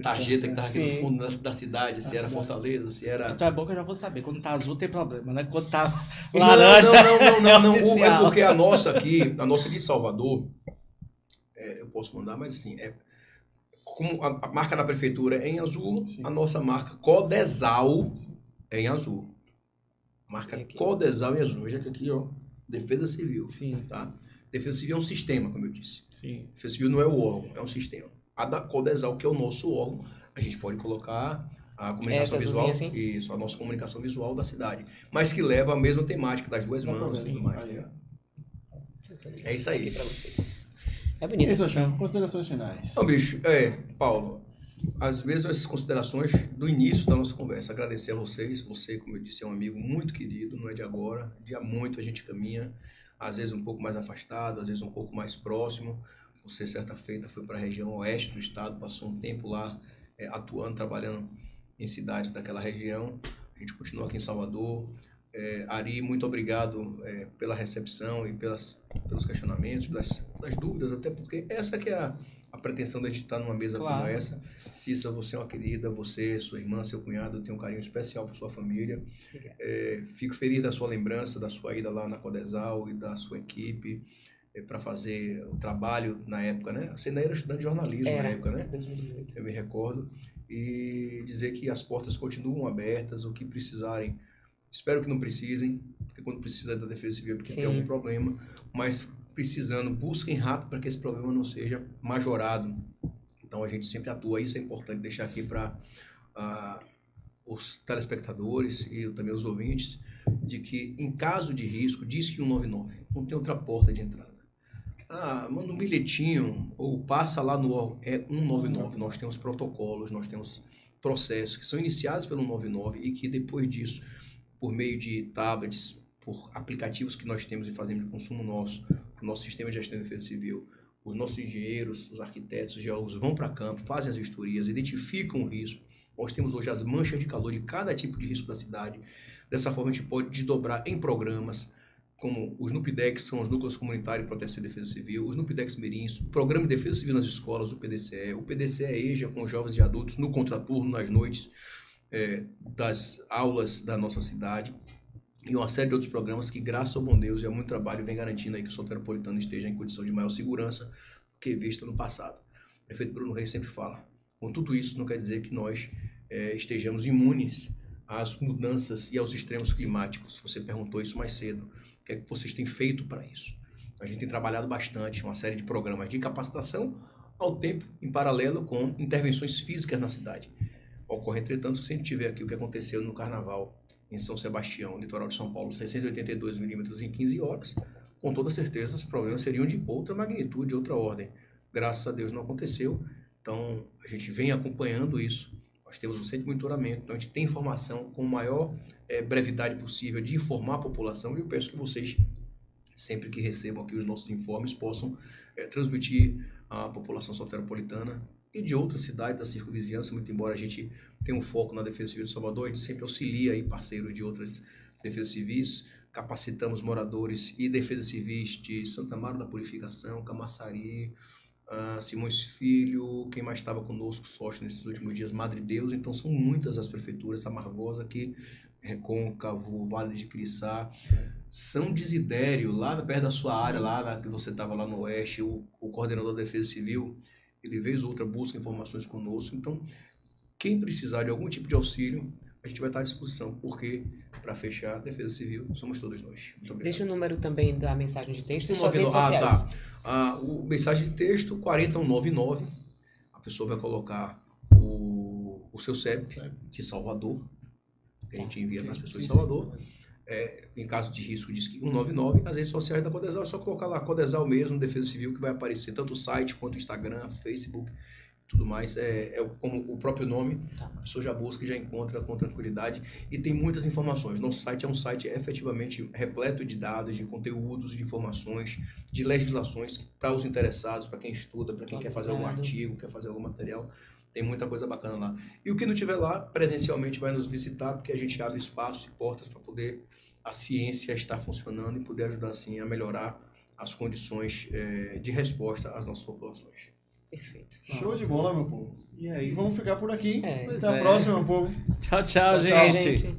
tarjeta que estava aqui no Sim. fundo da cidade, se era Fortaleza, se era... Então é bom que eu já vou saber. Quando tá azul tem problema, né? Quando tá Não, laranja. não. é É oficial. porque a nossa aqui, a nossa de Salvador, eu posso mandar, mas assim, como a marca da prefeitura é em azul, Sim. a nossa marca Codesal é em azul. Marca Codesal em azul. Veja que aqui, ó, Defesa Civil. Sim, Tá? Defesa Civil é um sistema, como eu disse. sim. Defesa Civil não é o órgão, é um sistema. A da Codesal, que é o nosso órgão, a gente pode colocar a comunicação Essa visual, azulzinha assim? isso, a nossa comunicação visual da cidade, mas que leva a mesma temática das duas mãos e tudo mais. Aí, Né? Então, É isso aí. aqui pra vocês. É E bonito. aí, Sochão, considerações finais. Então, bicho, Paulo, as mesmas considerações do início da nossa conversa. Agradecer a vocês. Você, como eu disse, é um amigo muito querido, não é de agora. De há muito a gente caminha, às vezes um pouco mais afastado, às vezes um pouco mais próximo. Você, certa feita, foi para a região oeste do estado, passou um tempo lá atuando, trabalhando em cidades daquela região. A gente continua aqui em Salvador. Ari, muito obrigado pela recepção e pelos questionamentos, pelas dúvidas, até porque essa que é a pretensão de a gente estar numa mesa Claro. como essa. Cissa, você é uma querida, você, sua irmã, seu cunhado, eu tenho um carinho especial por sua família. Fico feliz da sua lembrança, da sua ida lá na Codesal e da sua equipe para fazer o trabalho na época, né? Você ainda era estudante de jornalismo na época, né? 2018. Eu me recordo. E dizer que as portas continuam abertas, o que precisarem. Espero que não precisem, porque quando precisa da Defesa Civil é porque tem Sim. algum problema, mas precisando, busquem rápido para que esse problema não seja majorado. Então a gente sempre atua, isso é importante deixar aqui para os telespectadores e também os ouvintes, de que em caso de risco, diz que 199, não tem outra porta de entrada. Manda um bilhetinho ou passa lá no órgão, é 199, nós temos protocolos, nós temos processos que são iniciados pelo 199 e que depois disso, por meio de tablets, por aplicativos que nós temos e fazemos de consumo nosso, o nosso sistema de gestão de defesa civil, os nossos engenheiros, os arquitetos, os geólogos vão para campo, fazem as vistorias, identificam o risco. Nós temos hoje as manchas de calor de cada tipo de risco da cidade. Dessa forma, a gente pode desdobrar em programas, como os NUPDEX, são os Núcleos Comunitários de Proteção e Defesa Civil, os NUPDEX Mirins, o Programa de Defesa Civil nas escolas, o PDCE EJA com jovens e adultos no contraturno, nas noites das aulas da nossa cidade, e uma série de outros programas que, graças ao bom Deus e a muito trabalho, vem garantindo aí que o soteropolitano esteja em condição de maior segurança do que visto no passado. O prefeito Bruno Reis sempre fala, com tudo isso não quer dizer que nós estejamos imunes às mudanças e aos extremos climáticos. Você perguntou isso mais cedo. O que é que vocês têm feito para isso? A gente tem trabalhado bastante, uma série de programas de capacitação, ao tempo, em paralelo com intervenções físicas na cidade. Ocorre, entretanto, que se a gente tiver aqui o que aconteceu no Carnaval em São Sebastião, litoral de São Paulo, 682 milímetros em 15 horas, com toda certeza os problemas seriam de outra magnitude, de outra ordem. Graças a Deus não aconteceu, então a gente vem acompanhando isso. Nós temos um centro de monitoramento, então a gente tem informação com a maior brevidade possível de informar a população, e eu peço que vocês, sempre que recebam aqui os nossos informes, possam transmitir à população soteropolitana e de outras cidades da circunvizinhança, muito embora a gente tenha um foco na Defesa Civil de Salvador, a gente sempre auxilia aí parceiros de outras defesas civis, capacitamos moradores e defesas civis de Santa Maria da Purificação, Camaçari, Simões Filho, quem mais estava conosco, sócio nesses últimos dias, Madre Deus. Então são muitas as prefeituras, Amargosa aqui, Recôncavo, Vale de Ciriçá, São Desidério, lá perto da sua área, lá que você estava lá no oeste, o coordenador da Defesa Civil, ele vez ou outra busca informações conosco. Então, quem precisar de algum tipo de auxílio, a gente vai estar à disposição, porque, para fechar, a Defesa Civil somos todos nós. Muito obrigado. Deixa o número também da mensagem de texto e suas redes sociais. O mensagem de texto, 40199, a pessoa vai colocar o seu CEP de Salvador, que a gente envia para as pessoas de Salvador. Em caso de risco, diz que 199. As redes sociais da Codesal é só colocar lá Codesal mesmo, Defesa Civil, que vai aparecer tanto o site quanto o Instagram, Facebook tudo mais. Como o próprio nome, Tá. a pessoa já busca e já encontra com tranquilidade. E tem muitas informações. Nosso site é um site efetivamente repleto de dados, de conteúdos, de informações, de legislações para os interessados, para quem estuda, para quem quer fazer algum Atualizado. artigo, quer fazer algum material. Tem muita coisa bacana lá. E o que não tiver lá, presencialmente vai nos visitar, porque a gente abre espaço e portas para poder a ciência estar funcionando e poder ajudar, assim, a melhorar as condições de resposta às nossas populações. Perfeito. Show de bola, meu povo. E E aí? vamos ficar por aqui. É. Até a próxima, meu povo. Tchau, Tchau, gente. Gente.